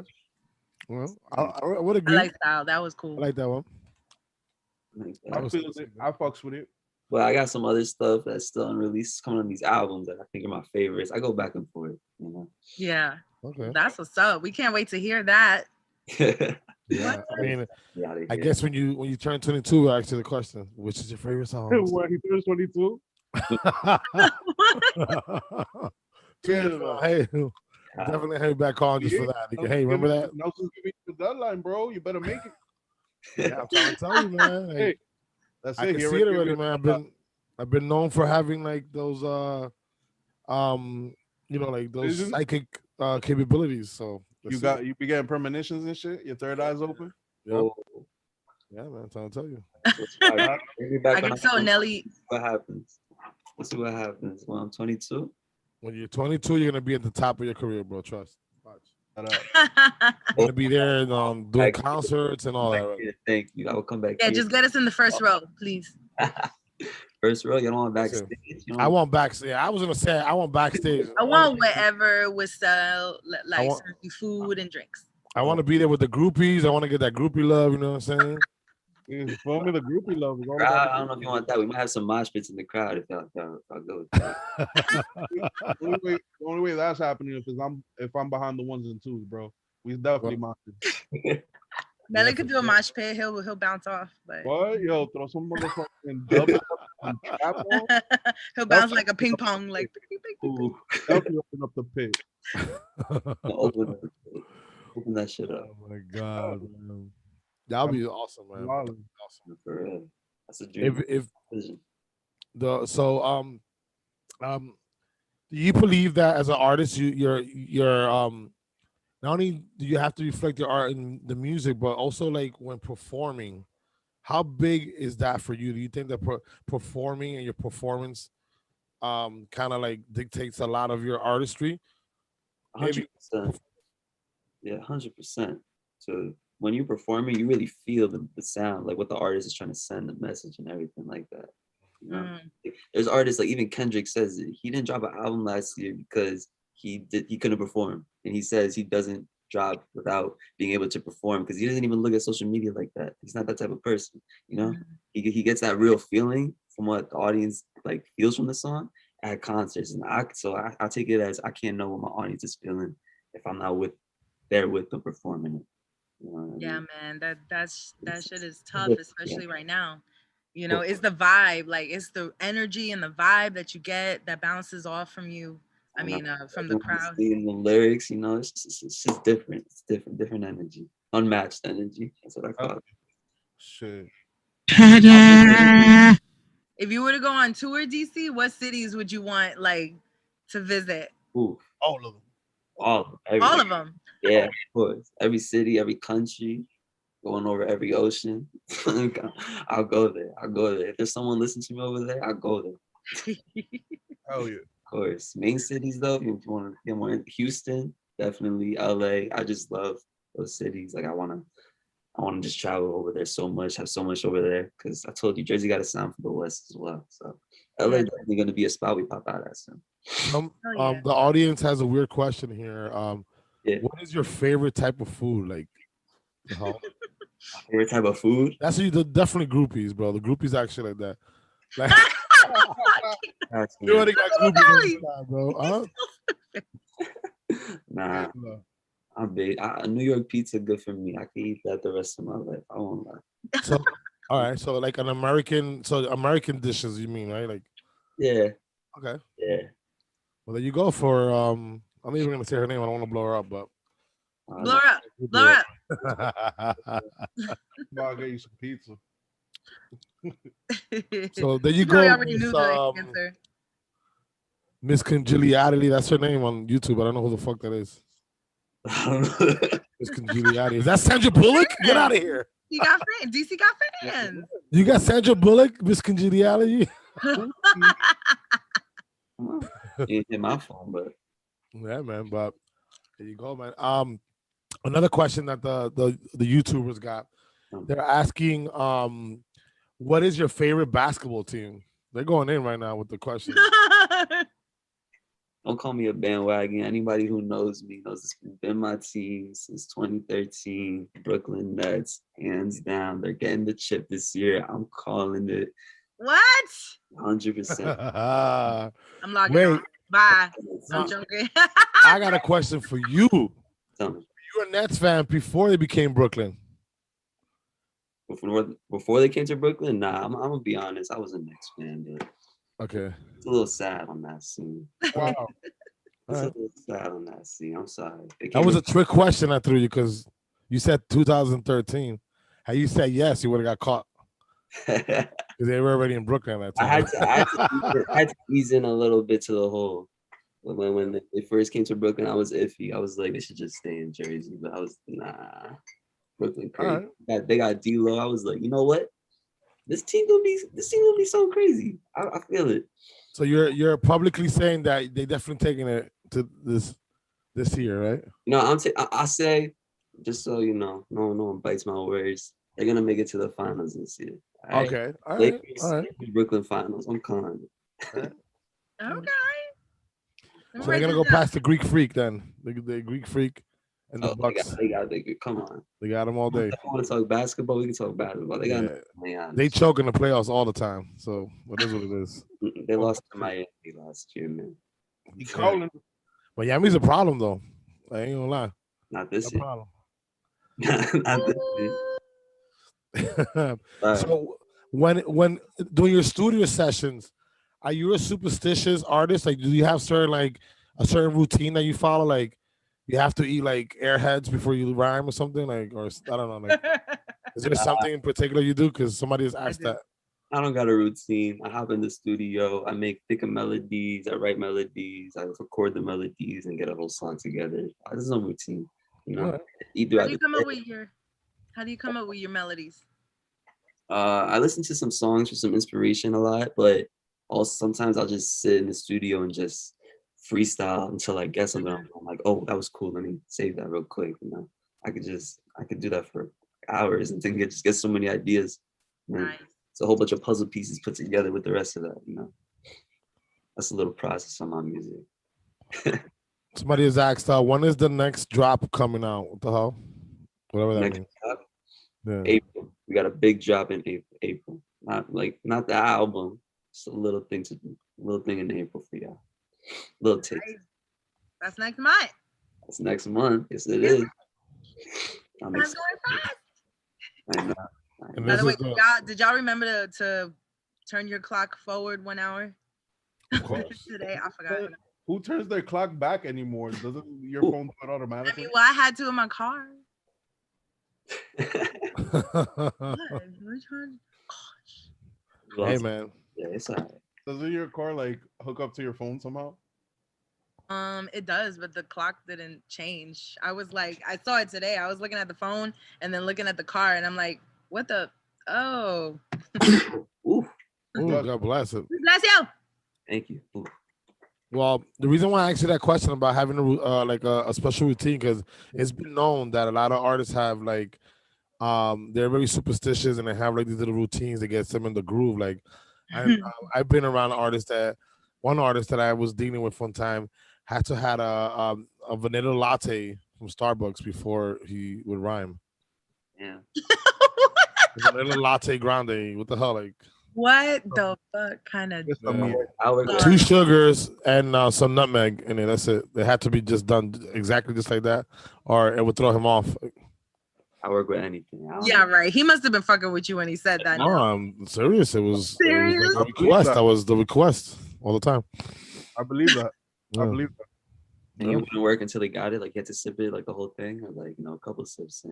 Well, I would agree. I like Style. That was cool. I like that one. I feel it. I fucks with it. But I got some other stuff that's still unreleased coming on these albums that I think are my favorites. I go back and forth, you know. Yeah. Okay. That's what's up. We can't wait to hear that. Yeah. I mean, I guess when you turn 22, we'll ask you the question, which is your favorite song? When he turns 22? Hey, definitely have you back on just for that. Hey, remember that? Nelson's giving you the deadline, bro. You better make it. Yeah, I'm trying to tell you, man. Hey, that's I it. can see it already, man. I've been known for having like those like those psychic capabilities. So you be getting premonitions and shit. Your third eye's open. Yep. Yeah, man. I'm trying to tell you. I can tell Nelly. What happens? Let's see what happens when I'm 22. When you're 22, you're gonna be at the top of your career, bro. Trust. Watch. Shut up. You're gonna be there and doing concerts and all that. Right? Yeah, thank you. I will come back. Yeah, here. just get us in the first row, please. First row. You don't want Listen, backstage. You I want backstage. I was gonna say I want backstage. I want wherever we sell like want- serve you food and drinks. I want to be there with the groupies. I want to get that groupie love. You know what I'm saying? You feel me? The groupie love is all crowd. about I don't know if you want that. We might have some mosh pits in the crowd if y'all go with that. the only way that's happening if I'm behind the ones and twos, bro. We definitely moshing. Melly could do a mosh pit. He'll bounce off, but What? Yo, throw some motherfucking dub and trap on. he'll bounce like a ping pong, like. Ooh. Definitely open up the pit. Open that shit up. Oh my god, man. That would be awesome, man. Wow. That'd be awesome. For real. That's a dream. If Vision. do you believe that as an artist, you're not only do you have to reflect your art in the music, but also like when performing, how big is that for you? Do you think that performing and your performance kind of like dictates a lot of your artistry? 100%. Yeah, 100%. So when you're performing, you really feel the sound, like what the artist is trying to send, the message and everything like that. You know? There's artists like even Kendrick says it. He didn't drop an album last year because he couldn't perform, and he says he doesn't drop without being able to perform because he doesn't even look at social media like that. He's not that type of person. You know, he gets that real feeling from what the audience like feels from the song at concerts, and I take it as I can't know what my audience is feeling if I'm not there with them performing it. You know what I Yeah, mean? man, that shit is tough, especially right now. You know, it's the vibe, like it's the energy and the vibe that you get that bounces off from you. I mean, from the crowd. Seeing the lyrics, you know, it's just different. It's different energy, unmatched energy. That's what I call it. Shit. If you were to go on tour, DC, what cities would you want like to visit? Ooh, All of them. All of them. Yeah, of course. Every city, every country, going over every ocean. I'll go there. If there's someone listening to me over there, I'll go there. Hell yeah. Of course. Main cities though, if you want to get more in Houston, definitely LA. I just love those cities. Like I want to just travel over there so much, have so much over there. Because I told you, Jersey got a sound for the West as well. So LA is definitely going to be a spot we pop out at soon. The audience has a weird question here. Yeah. What is your favorite type of food? Like, favorite type of food? That's what you definitely groupies, bro. The groupies actually like that. Like, you already got groupies, bro. Huh? Nah, I'm big. New York pizza good for me. I can eat that the rest of my life. I won't lie. So, all right. So, like American dishes, you mean, right? Like, yeah. Okay. Yeah. Well, there you go for I'm not even gonna say her name. I don't want to blow her up, but blow her up. I'll get you some pizza. So there you go. Already knew the answer. Miss Congeniality, that's her name on YouTube. I don't know who the fuck that is. Miss Congeniality. Is that Sandra Bullock? Get out of here. You got fans. DC got fans. You got Sandra Bullock, Miss Congeniality. Ain't in my phone, but yeah, man. But there you go, man. Another question that the YouTubers got. They're asking, what is your favorite basketball team? They're going in right now with the question. Don't call me a bandwagon. Anybody who knows me knows it's been my team since 2013. Brooklyn Nets, hands down. They're getting the chip this year. I'm calling it. What? 100%. I'm logging on. Bye. I'm joking. I got a question for you. Tell me. You were a Nets fan before they became Brooklyn. Before they came to Brooklyn? Nah, I'm gonna be honest. I was a Knicks fan, dude. Okay. It's a little sad on that scene. Wow. It's a little sad on that scene. I'm sorry. That was a trick question I threw you because you said 2013. Had you said yes, you would have got caught. Because they were already in Brooklyn at that time. I had to ease in a little bit to the whole. When they first came to Brooklyn, I was iffy. I was like, they should just stay in Jersey. But I was, nah. Brooklyn crazy. Right. They got D-Lo. I was like, you know what? This team gonna be so crazy. I feel it. So you're publicly saying that they definitely taking it to this year, right? You know, I say, just so you know, no one bites my words. They're gonna make it to the finals this year. All right? Okay, all right, Lakers, all right. Brooklyn finals. I'm calling it. Okay. So they're gonna go past the Greek Freak then. The Greek Freak and the Bucks. Come on. They got them all day. If you want to talk basketball, we can talk basketball. They got They choke in the playoffs all the time. So what is what it is. They lost to Miami last year, man. He calling. Miami's a problem though. I ain't gonna lie. Not this year. Problem. Not this year. So when doing your studio sessions, are you a superstitious artist? Like, do you have a certain routine that you follow? Like, you have to eat like airheads before you rhyme or something? Like, or I don't know. Like, is there something in particular you do? Because somebody has asked that. I don't got a routine. I hop in the studio. I make thicker melodies. I write melodies. I record the melodies and get a whole song together. There's no routine. You know. How do you come up with your melodies? I listen to some songs for some inspiration a lot, but also sometimes I'll just sit in the studio and just freestyle until I get something. I'm like, oh, that was cool. Let me save that real quick. You know, I could do that for hours and then just get so many ideas. Nice. It's a whole bunch of puzzle pieces put together with the rest of that. You know, that's a little process on my music. Somebody has asked, when is the next drop coming out? What the hell? Whatever that means. Yeah. April. We got a big drop in April. Not the album. Just a little thing in April for y'all. Little taste. That's next month. That's next month. Yes, it is. I'm going fast. I know. By the way, did y'all remember to turn your clock forward 1 hour? Of course. Today, I forgot. Who turns their clock back anymore? Doesn't your phone do it automatically? I had to in my car. Hey man. Yeah, it's all right. Doesn't your car like hook up to your phone somehow? It does, but the clock didn't change. I was like, I saw it today. I was looking at the phone and then looking at the car, and I'm like, what the? Oh. Ooh, God bless it. Bless you. Thank you. Ooh. Well, the reason why I asked you that question about having a special routine, because it's been known that a lot of artists have they're very superstitious and they have like these little routines that gets them in the groove. Like I've been around one artist that I was dealing with one time had to had a vanilla latte from Starbucks before he would rhyme. Yeah. Vanilla latte grande. What the hell? Like what the fuck kind of 2 sugars and some nutmeg in it. That's it. It had to be just done exactly just like that, or it would throw him off. I work with anything. Yeah, right. He must have been fucking with you when he said that. No, I'm serious. It was like a request. That was the request all the time. I believe that. Yeah. I believe that. And you wouldn't work until he got it? Like, you had to sip it, like, the whole thing? Or, like, a couple of sips?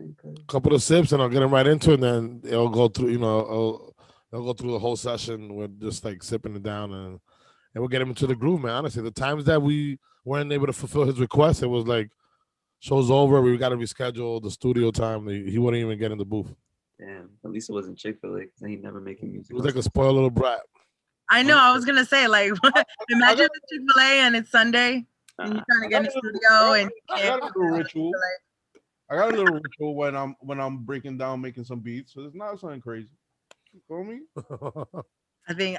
Couple of sips, and I'll get him right into it, and then it'll go through, they'll go through the whole session with just, like, sipping it down, and we'll get him into the groove, man. Honestly, the times that we weren't able to fulfill his request, it was like, show's over, we got to reschedule the studio time. He wouldn't even get in the booth. Damn, at least it wasn't Chick-fil-A, because he never making music. He was like a spoiled little brat. I know, I was going to say, like, imagine the Chick-fil-A and it's Sunday. And you're trying to get in the studio and I got a little ritual. I got a little ritual when I'm breaking down, making some beats. So it's not something crazy. You feel me?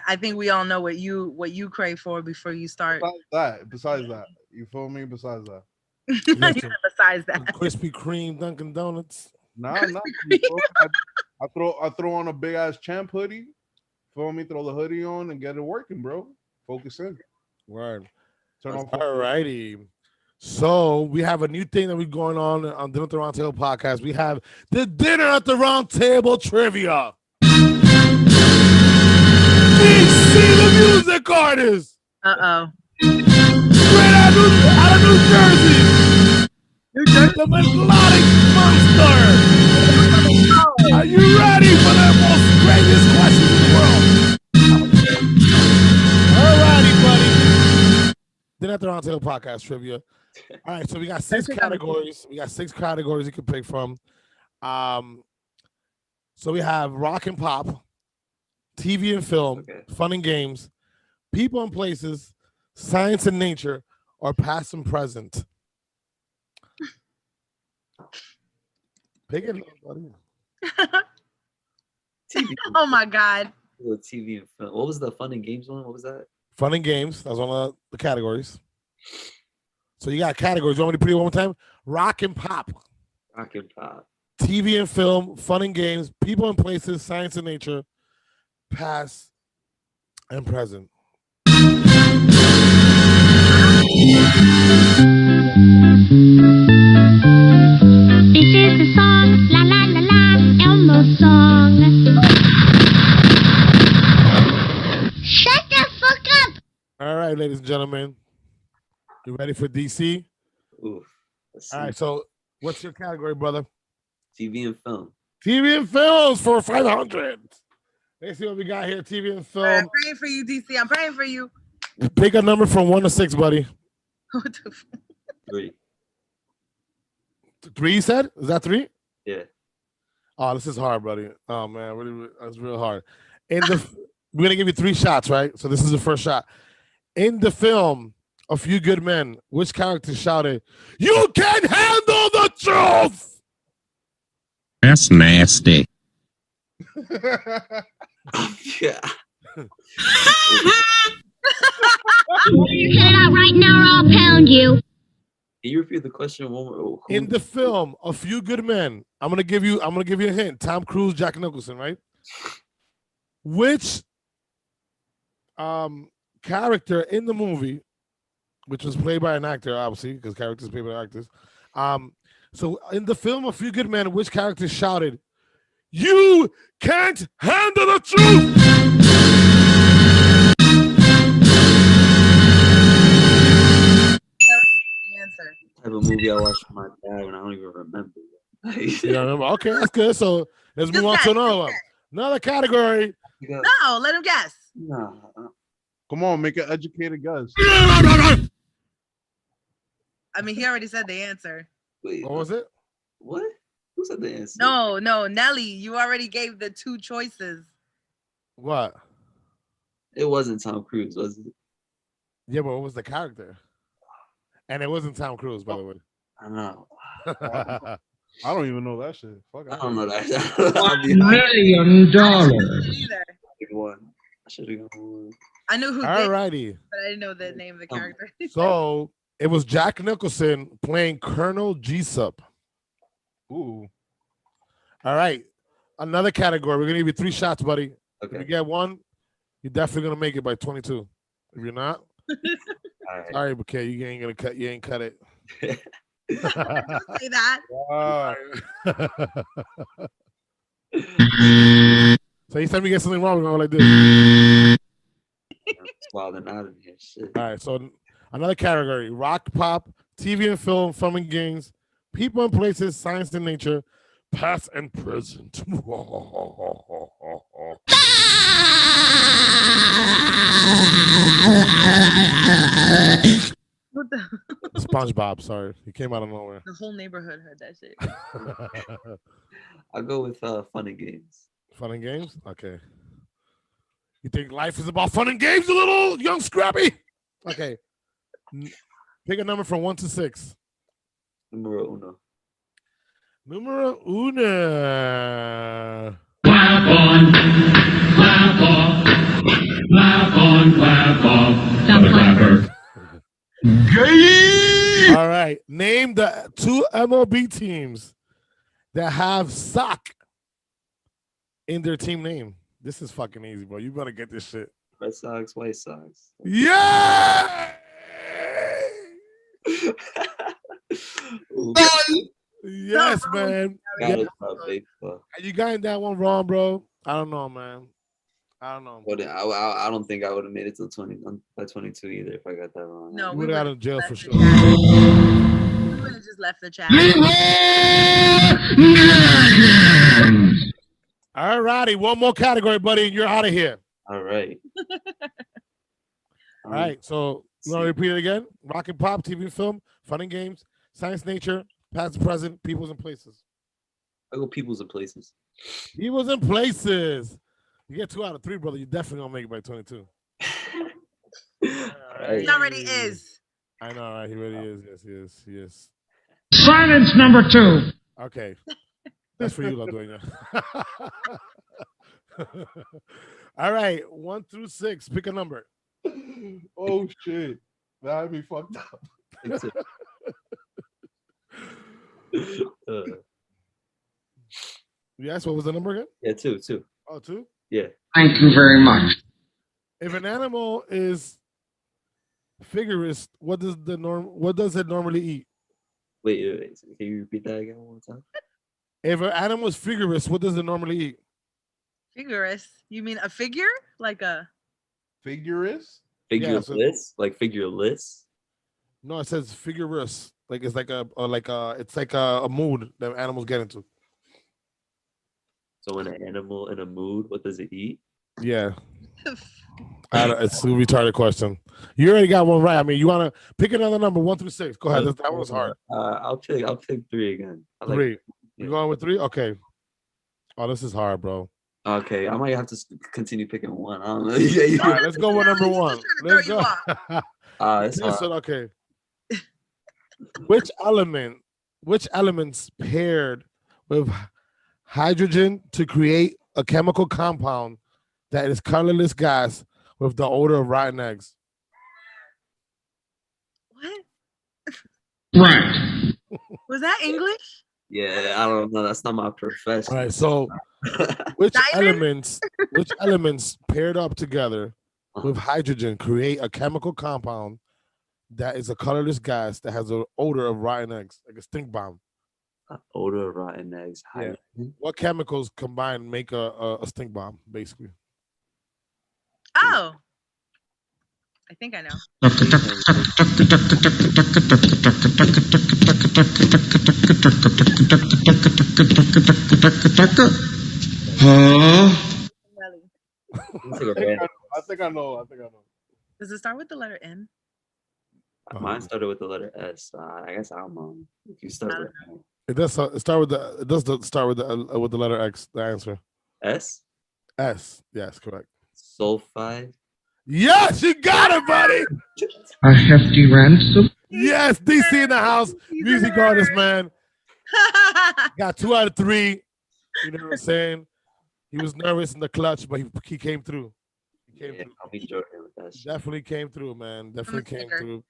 I think we all know what you crave for before you start. Besides that, you feel me? Besides that. Besides that, Krispy Kreme, Dunkin' Donuts. Nah. I throw on a big ass Champ hoodie. Feel me? Throw the hoodie on and get it working, bro. Focus in. Word. All righty. So we have a new thing that we're going on Dinner at the Round Table podcast. We have the Dinner at the Round Table trivia. DC the music artist. Straight out of New Jersey. The melodic monster. Are you ready for the most craziest questions in the world? All righty, buddy. Dinner at the Round Table podcast trivia. All right, so we got 6 categories. We got 6 categories you can pick from. So we have rock and pop, TV and film, fun and games, people and places, science and nature, or past and present? Pick it, buddy. TV. Oh my God. TV and film. What was the fun and games one? What was that? Fun and games. That's one of the categories. So you got categories. You want me to put it one more time? Rock and pop. Rock and pop. TV and film, fun and games, people and places, science and nature, past and present. This is the song, la la la la, Elmo's song. Shut the fuck up! All right, ladies and gentlemen. You ready for DC? Oof. Let's see. All right, so what's your category, brother? TV and film. TV and films for 500. Let's see what we got here. TV and I'm film. praying for you, DC. I'm praying for you. Pick a number from 1 to 6, buddy. What the f- 3. 3, you said? Is that 3? Yeah. Oh, this is hard, buddy. Oh man, really, that's real hard. In the, we're gonna give you 3 shots, right? So this is the first shot. In the film, A Few Good Men, which character shouted, "You can't handle the truth"? That's nasty. Yeah. Get it out right now or I'll pound you. Can you repeat the question one more? Who- In the film, A Few Good Men, I'm gonna give you a hint. Tom Cruise, Jack Nicholson, right? Which character in the movie, which was played by an actor, obviously, because characters played by actors. So in the film A Few Good Men, which character shouted, "You can't handle the truth"? the answer? type of movie I watched with my dad and I don't even remember. You don't remember? Okay, that's good. So let's Just move on guess, to another just one. guess. Another category. No, let him guess. Nah. Come on, make an educated guess. I mean, he already said the answer. Wait, What was it? what? Who said the answer? No, Nelly, you already gave the 2 choices. What? It wasn't Tom Cruise, was it? Yeah, but what was the character? And it wasn't Tom Cruise, by the way. I don't know. I don't even know that shit. Fuck. I don't know that. $1 million. Either. I should have gone. I knew who did, Alrighty. but I didn't know the name of the character. So it was Jack Nicholson playing Colonel G-Sup. Ooh. All right. Another category. We're gonna give you 3 shots, buddy. If you Okay. get one, you're definitely gonna make it by 22. If you're not, All right. sorry, okay, you ain't gonna cut. You ain't cut it. Don't say that. Wow. So you said we get something wrong, we're going like this. It's wilding out in here. Shit. All right. So another category: rock, pop, TV and film, fun and games, people and places, science and nature, past and present. What the? SpongeBob. Sorry, he came out of nowhere. The whole neighborhood heard that shit. I'll go with fun and games. Fun and games. Okay. You think life is about fun and games, a little young scrappy? Okay. Pick a number from 1 to 6. Numero uno. Numero una. Clap on, clap off, clap on, clap off. The clapper. Gay! All right. Name the 2 MLB teams that have sock in their team name. This is fucking easy, bro. You better get this shit. Red Sox, White Sox. Yeah! Ooh, Yes, man. got Yeah. it, baseball. You got that one wrong, bro. I don't know, man. I don't know. But I don't think I would have made it till 22 either if I got that wrong. No, You we would have got would've in jail left for the sure. chat. We would have just left the chat. All righty. One more category, buddy, and you're out of here. All right. All right. So you want to repeat it again? Rock and pop, TV and film, fun and games, science, nature, past and present, peoples and places. I go peoples and places. Peoples and places. You get 2 out of 3, brother. You're definitely gonna make it by 22. He already is. I know, right? He really is. Yes, he is. He is. Silence number 2. Okay. That's for you, La Dueña. All right. 1 through 6. Pick a number. Oh shit. That'd be fucked up. Yes, what was the number again? Yeah, two. Oh, 2? Yeah. Thank you very much. If an animal is vigorous, what does it normally eat? Wait. Can you repeat that again one more time? If an animal is vigorous, what does it normally eat? Vigorous. You mean a figure? Like a Figurist? Figureless? Like figureless? No, it says vigorous. Like it's like a mood that animals get into. So when an animal in a mood, what does it eat? Yeah. It's a retarded question. You already got one right. I mean, you want to pick another number 1 through 6. Go ahead. That was hard. I'll pick 3 again. I like 3. You going with 3? Okay. Oh, this is hard, bro. Okay, I might have to continue picking 1. I don't know. All right, let's go with number 1. Let's go. Okay. Which elements paired with hydrogen to create a chemical compound that is colorless gas with the odor of rotten eggs? what? Right. Was that English? Yeah, I don't know. That's not my profession. All right, so which Diamond? elements paired up together with hydrogen create a chemical compound that is a colorless gas that has an odor of rotten eggs, like a stink bomb? Odor of rotten eggs. Yeah. What chemicals combined make a stink bomb, basically? Oh. I think I know. Really? I think I know. Does it start with the letter N? Mine started with the letter S. I guess I'm if you start with It does start with the letter X. The answer. S. S. Yes, correct. Sulfide. Yes, you got it, buddy. A hefty ransom. Yes, DC in the house. Music artist, man. Got 2 out of 3. You know what I'm saying? He was nervous in the clutch, but he came through. I'll be joking with that shit. Definitely came through, man. Definitely came through.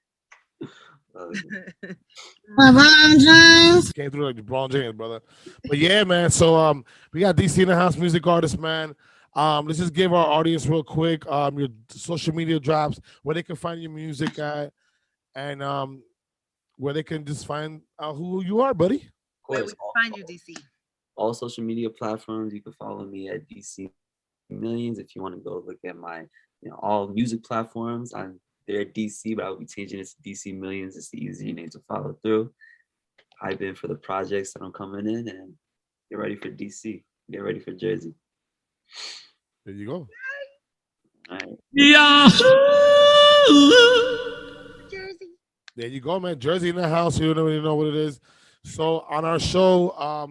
LeBron James. Came through like LeBron James, brother. But yeah, man. So we got DC in the house, music artist, man. Let's just give our audience real quick your social media drops, where they can find your music at, and where they can just find out who you are, buddy. Of Where we course, can find you, DC. all social media platforms. You can follow me at DC Millionz. If you want to go look at my, all music platforms, I'm there at DC, but I'll be changing it to DC Millionz. It's the easier name to follow through. I've been for the projects that I'm coming in, and get ready for DC. Get ready for Jersey. There you go. All right. Jersey. There you go, man. Jersey in the house. You don't really know what it is. So on our show,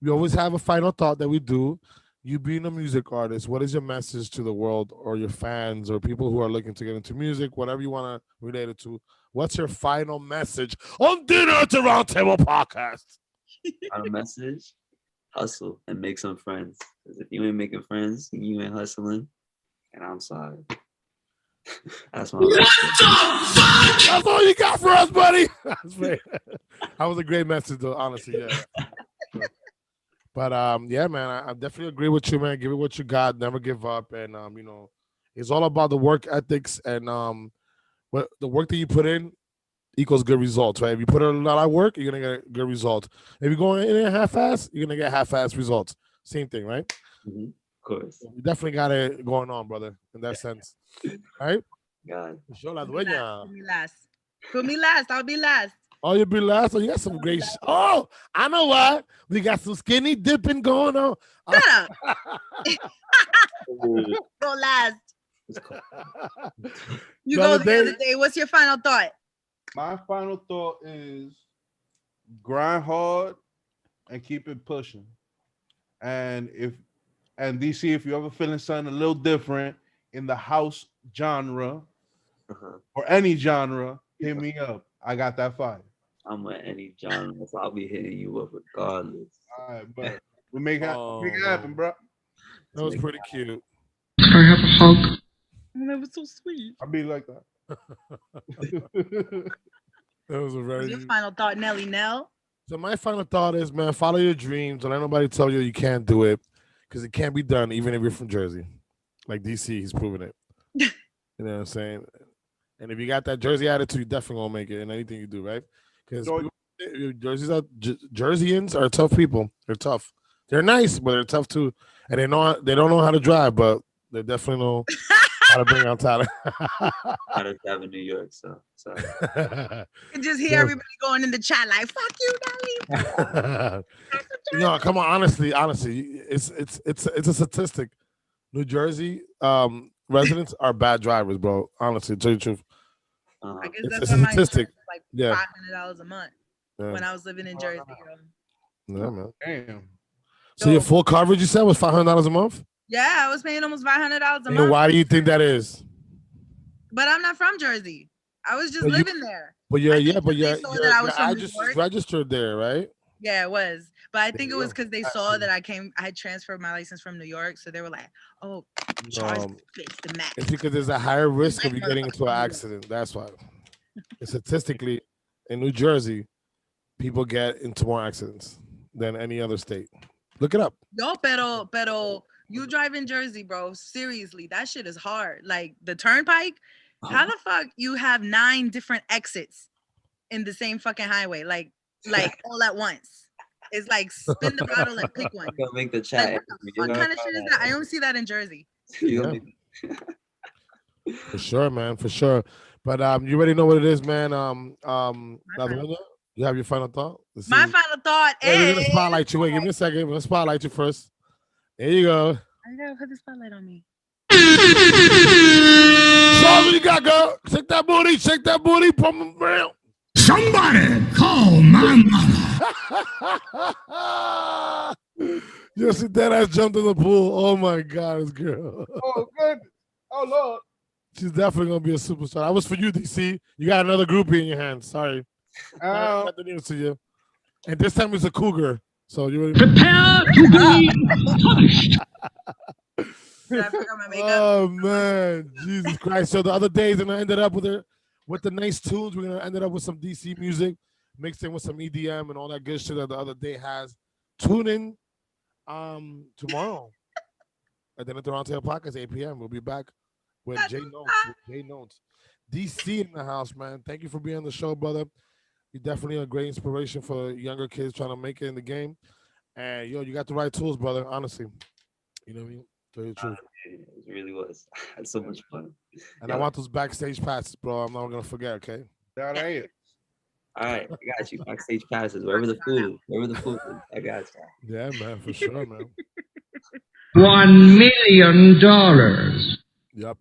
we always have a final thought that we do. You being a music artist, what is your message to the world or your fans or people who are looking to get into music, whatever you want to relate it to? What's your final message on Dinner at the Round Table podcast? Final message: hustle and make some friends. Because if you ain't making friends, you ain't hustling. And I'm sorry. That's my message. That's all you got for us, buddy. That was a great message, though. Honestly, yeah. But yeah, man, I definitely agree with you, man. Give it what you got. Never give up, and it's all about the work ethics and what the work that you put in equals good results, right? If you put in a lot of work, you're gonna get good results. If you're going in half-ass, you're gonna get half-ass results. Same thing, right? Mm-hmm. Of course. You definitely got it going on, brother, in that sense. Right? God. Show la dueña. Put me last. Put me last. I'll be last. Oh, you'll be last. Oh, you got some great. Oh, I know what. We got some skinny dipping going on. Shut up. Go last. You go the other day. What's your final thought? My final thought is grind hard and keep it pushing. And DC, if you're ever feeling something a little different in the house genre, or any genre, hit me up. I got that fire. I'm at any genre, so I'll be hitting you up regardless. All right, but we make it happen, bro. That was pretty cute. Can I have a hug? Oh, that was so sweet. I'll be like that. That was a very. Your final thought, Nelly Nell? So my final thought is, man, follow your dreams. Don't let nobody tell you you can't do it, because it can't be done, even if you're from Jersey. Like DC, he's proven it. You know what I'm saying? And if you got that Jersey attitude, you definitely gonna make it in anything you do, right? Because Jerseyans are tough people. They're tough. They're nice, but they're tough too. And they don't know how to drive, but they definitely know how to bring out talent. How to drive in New York, so. You just hear everybody going in the chat like, "Fuck you, Nelly." No, come on. Honestly, it's a statistic. New Jersey residents are bad drivers, bro. Honestly, to tell you the truth. I guess It's that's a why my statistic. insurance was like Yeah. $500 a month Yeah. when I was living in Jersey. Yeah, man. Damn. So your full coverage, you said, was $500 a month? Yeah, I was paying almost $500 a And month. why do you think that is? But I'm not from Jersey. I was just living there. But you're I think but they your saw that I was from New address is York. registered there, right? Yeah, it was. But I think There it you was go. because they saw that I had transferred my license from New York. So they were like, oh, Charles fits the max. It's because there's a higher risk of Like you getting into an motherfucking accident. That's why. Statistically, in New Jersey, people get into more accidents than any other state. Look it up. Yo, pero you drive in Jersey, bro. Seriously, that shit is hard. Like the turnpike, how the fuck you have 9 different exits in the same fucking highway? Like all at once. It's like spin the bottle and pick one. I'm gonna make the chat. Like, what kind of shit is that? I don't see that in Jersey. Yeah. For sure, man. For sure. But you already know what it is, man. You have your final thought? Let's My see. final thought Hey, we're gonna is spotlight you. Wait, give me a second. We're gonna spotlight you first. There you go. I gotta put the spotlight on me. Show what you got, girl. Shake that booty. Shake that booty. Pump them around. Somebody call my mama. You see that ass jumped in the pool. Oh my God, this girl. Oh, good. Oh, Lord. She's definitely gonna be a superstar. That was for you, DC. You got another groupie in your hands. Sorry. Not the news to you. And this time it's a cougar. So you already... Prepare to be punished. Did I forgot my makeup? Oh man, Jesus Christ! So the other days, and I ended up with the nice tunes. We're gonna ended up with some DC music mixed in with some EDM and all that good shit that the other day has. Tune in tomorrow at the Toronto Podcast 8 p.m. We'll be back with Jay Notes. DC in the house, man. Thank you for being on the show, brother. You're definitely a great inspiration for younger kids trying to make it in the game. And yo, you got the right tools, brother. Honestly, you know what I mean. Tell you the truth. It really was. I had so much fun. And I want those backstage passes, bro. I'm not gonna forget, okay? That ain't it. All right, I got you. Backstage passes, wherever the food is, I got you. Yeah, man, for sure, man. $1 million. Yep.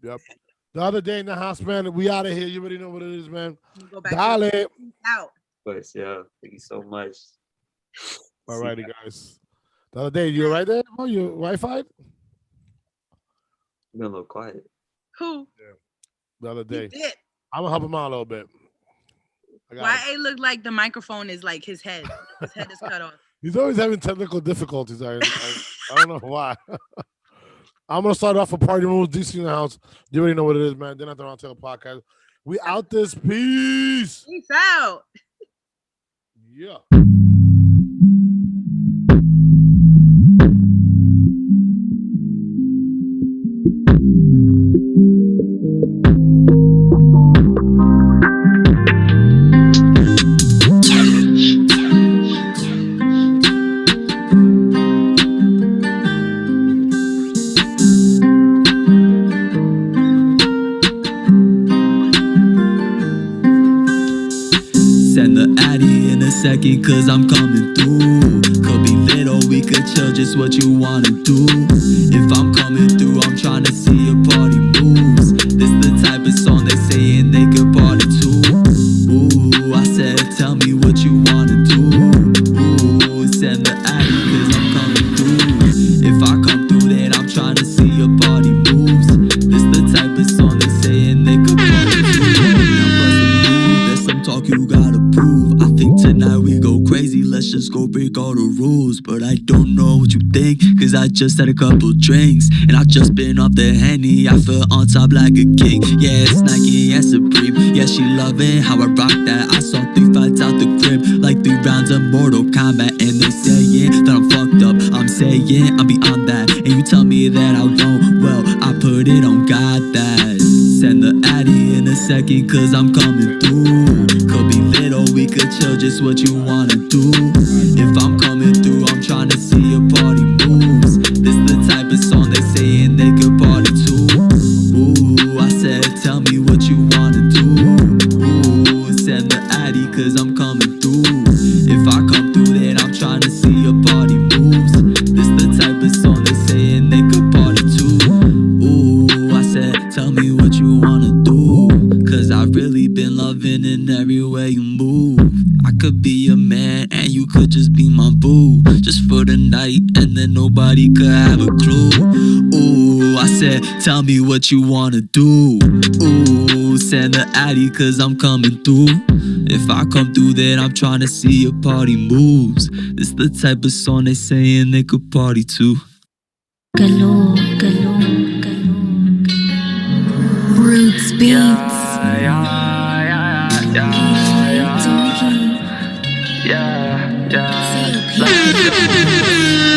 The other day in the house, man, we out of here. You already know what it is, man. Go back Dale. out. But yeah, thank you so much. All righty, guys. The other day, you right there? Oh, you Wi-Fi? Been a little quiet. Who? The other day. He did. I'm gonna help him out a little bit. Why it look like the microphone is like his head? His head is cut off. He's always having technical difficulties. I don't know why. I'm gonna start off with Party Rules, DC in the house. You already know what it is, man. Then at the Roundtable Podcast. We out this piece. Peace out. Yeah. Send the Addy in a second, cause I'm coming through. Could be lit or we could chill, just what you wanna do. If I'm coming through, I'm trying to see your party moves. This the type of song they saying they could party to. Ooh, I said, tell me what you wanna do. Ooh, send the Addy, cause I'm coming through. If I come through, then I'm trying to see your party moves. This the type of song they saying they could party to. talk you gotta prove. I think tonight we go crazy, let's just go break all the rules. But I don't know what you think, cause I just had a couple drinks, and I just been off the Henny, I feel on top like a king. Yeah, it's Nike and Supreme, yeah, she loving how I rock that. I saw 3 fights out the crib, like 3 rounds of Mortal Kombat. And they saying that I'm fucked up, I'm saying I'm beyond that. And you tell me that I won't, well, I put it on God that. Send the Addy in a second, cause I'm coming through. Could be little, we could chill, just what you wanna do. If I'm coming through, I'm trying to see your party moves. This the type of song they saying they could party to. Ooh, I said, tell me what you wanna do. Ooh, send the Addy, cause I'm coming through. If I come through, then I'm trying to see your party moves. This the type of song they saying they could party to. Ooh, I said, tell me what you wanna do, cause I've really been loving in every way you move. I could be your man and you could just be my boo, just for the night, and then nobody could have a clue. Ooh, I said, tell me what you wanna do. Ooh, send the Addy, cause I'm coming through. If I come through, then I'm trying to see your party moves. This the type of song they saying they could party to. Galore, galore, galore. Roots beats.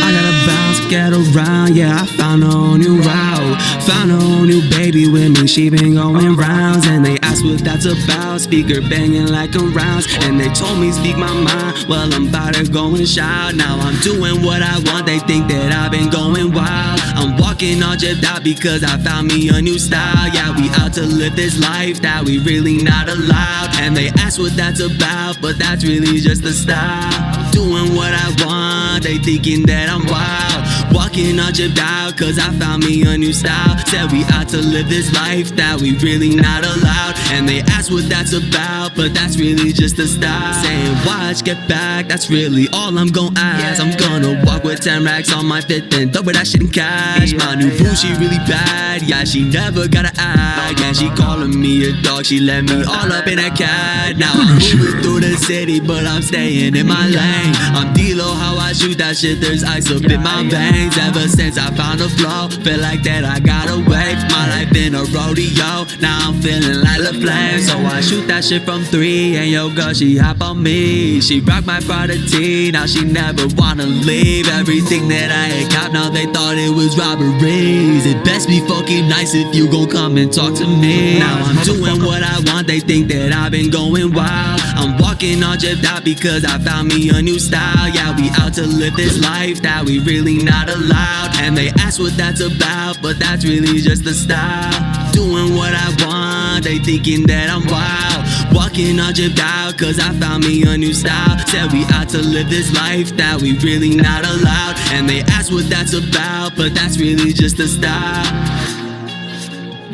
I gotta bounce, get around, yeah, I found a whole new route. Found a whole new baby with me, she been going rounds. And they asked what that's about, speaker banging like a rounds. And they told me speak my mind, well I'm about to go and shout. Now I'm doing what I want, they think that I've been going wild. I'm walking all jibbed out because I found me a new style. Yeah, we out to live this life that we really not allowed. And they ask what that's about, but that's really just the style. Doing what I want, they thinking that I'm wild. Walking all jibbed out cause I found me a new style. Said we out to live this life that we really not allowed. And they ask what that's about, but that's really just the style. Saying watch, get back, that's really all I'm gon' ask. I'm gonna walk with 10 racks on my fit and double that shit in cash. My new boo, she really bad, yeah, she never gotta act. Yeah, she calling me a dog, she let me all up in that cat. Now I'm moving through the city, but I'm staying in my lane. I'm D-Lo, how I shoot that shit, there's ice up in my veins. Ever since I found the flow, feel like that I got away. My life in a rodeo, now I'm feeling like the flame. So I shoot that shit from 3, and yo girl, she hop on me. She rock my Prada tee, now she never wanna leave. Everything that I had caught, now they thought it was robberies. It best be fucking nice if you gon' come and talk to me. Now I'm doing what I want, they think that I've been going wild. I'm walking all jibbed out because I found me a new style. Yeah, we out to live this life that we really not allowed. And they ask what that's about, but that's really just the style. Doing what I want, they thinking that I'm wild. Walking all jibbed out cause I found me a new style. Said we out to live this life that we really not allowed. And they ask what that's about, but that's really just the style.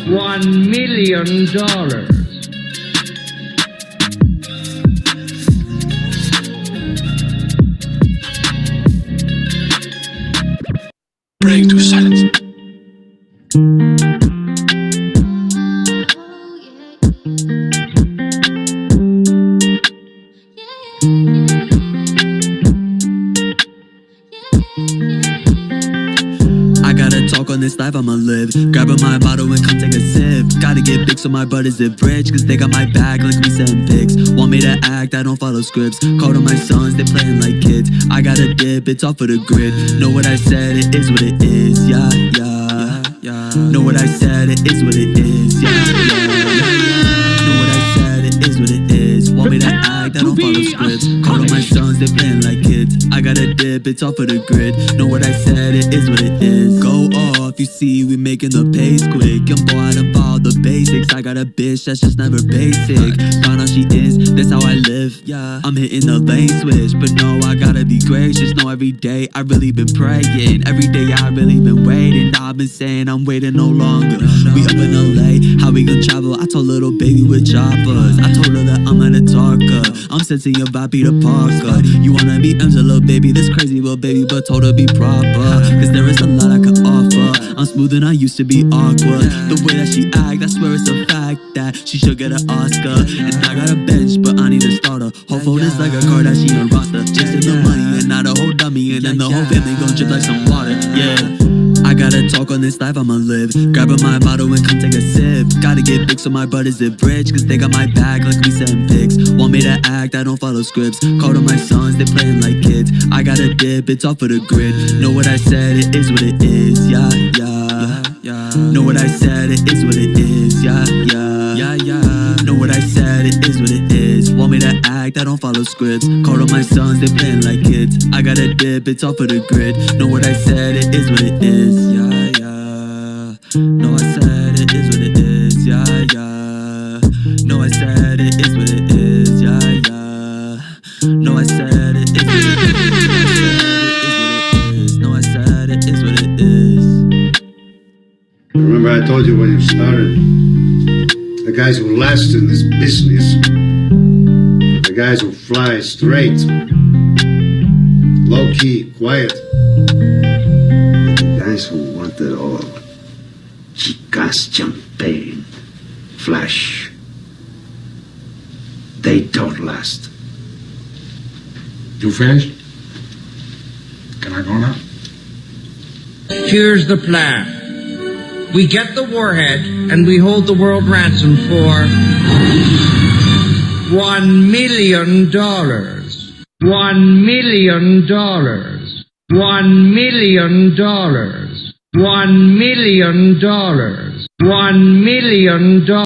$1 million. Bring to silence. I gotta talk on this life I'ma live. Grabbing my bottle and come take a sip. Gotta get big so my brothers live rich, cause they got my back like we send pics. Want me to act, I don't follow scripts. Call to my sons, they playing like kids. I gotta dip, it's off of the grid. Know what I said, it is what it is. Yeah, yeah, yeah. Know what I said, it is what it is. Yeah, yeah, yeah. Know what I said, it is what it is. Want me to act, I don't follow scripts. Call to my sons, they playing like kids. I gotta dip, it's off of the grid. Know what I said, it is what it is. Go off, you see, we making the pace quick. Young boy, I done follow the basics. I got a bitch that's just never basic. Found out she is, that's how I live. Yeah, I'm hitting the lane switch, but no, I gotta be gracious. No, every day I really been praying. Every day I really been waiting. I've been saying I'm waiting no longer. We up in LA, how we gon' travel? I told little baby with choppers. I told her that I'm gonna talk her. I'm sensing your vibe, Peter Parker. You wanna be M's a little baby, this crazy little baby, but told her be proper. Cause there is a lot I could offer. I'm smooth and I used to be awkward. The way that she act, I swear it's a fact that she should get an Oscar. And I got a bench, but I need phone is like a Kardashian roster. Chasing the money and not a whole dummy. And then the whole family gon' drip like some water. Yeah. I gotta talk on this life I'ma live. Grabbing my bottle and come take a sip. Gotta get big so my brothers zip rich. Cause they got my back like we send pics. Want me to act, I don't follow scripts. Call to my sons, they playing like kids. I gotta dip, it's off of the grid. Know what I said, it is what it is. Yeah, yeah, yeah. Know what I said, it is what it is. Yeah, yeah, yeah, yeah. Know what I said, it is what it is. Want me to act, I don't follow scripts. Call to my sons, they playing like kids. I gotta dip, it's off of the grid. Know what I said, it is what it is. Yeah, yeah. No, I said it is what it is. Yeah, yeah. No, I said it is what it is. Yeah, yeah. No, I said it is what it is. No, I said it is what it is. Remember I told you when you started, the guys who last in this business, the guys who fly straight, low-key, quiet, the guys who want it all. Chicas, champagne, flash. They don't last. You finished? Can I go now? Here's the plan. We get the warhead and we hold the world ransom for $1 million. $1 million. $1 million. $1 million. $1 million.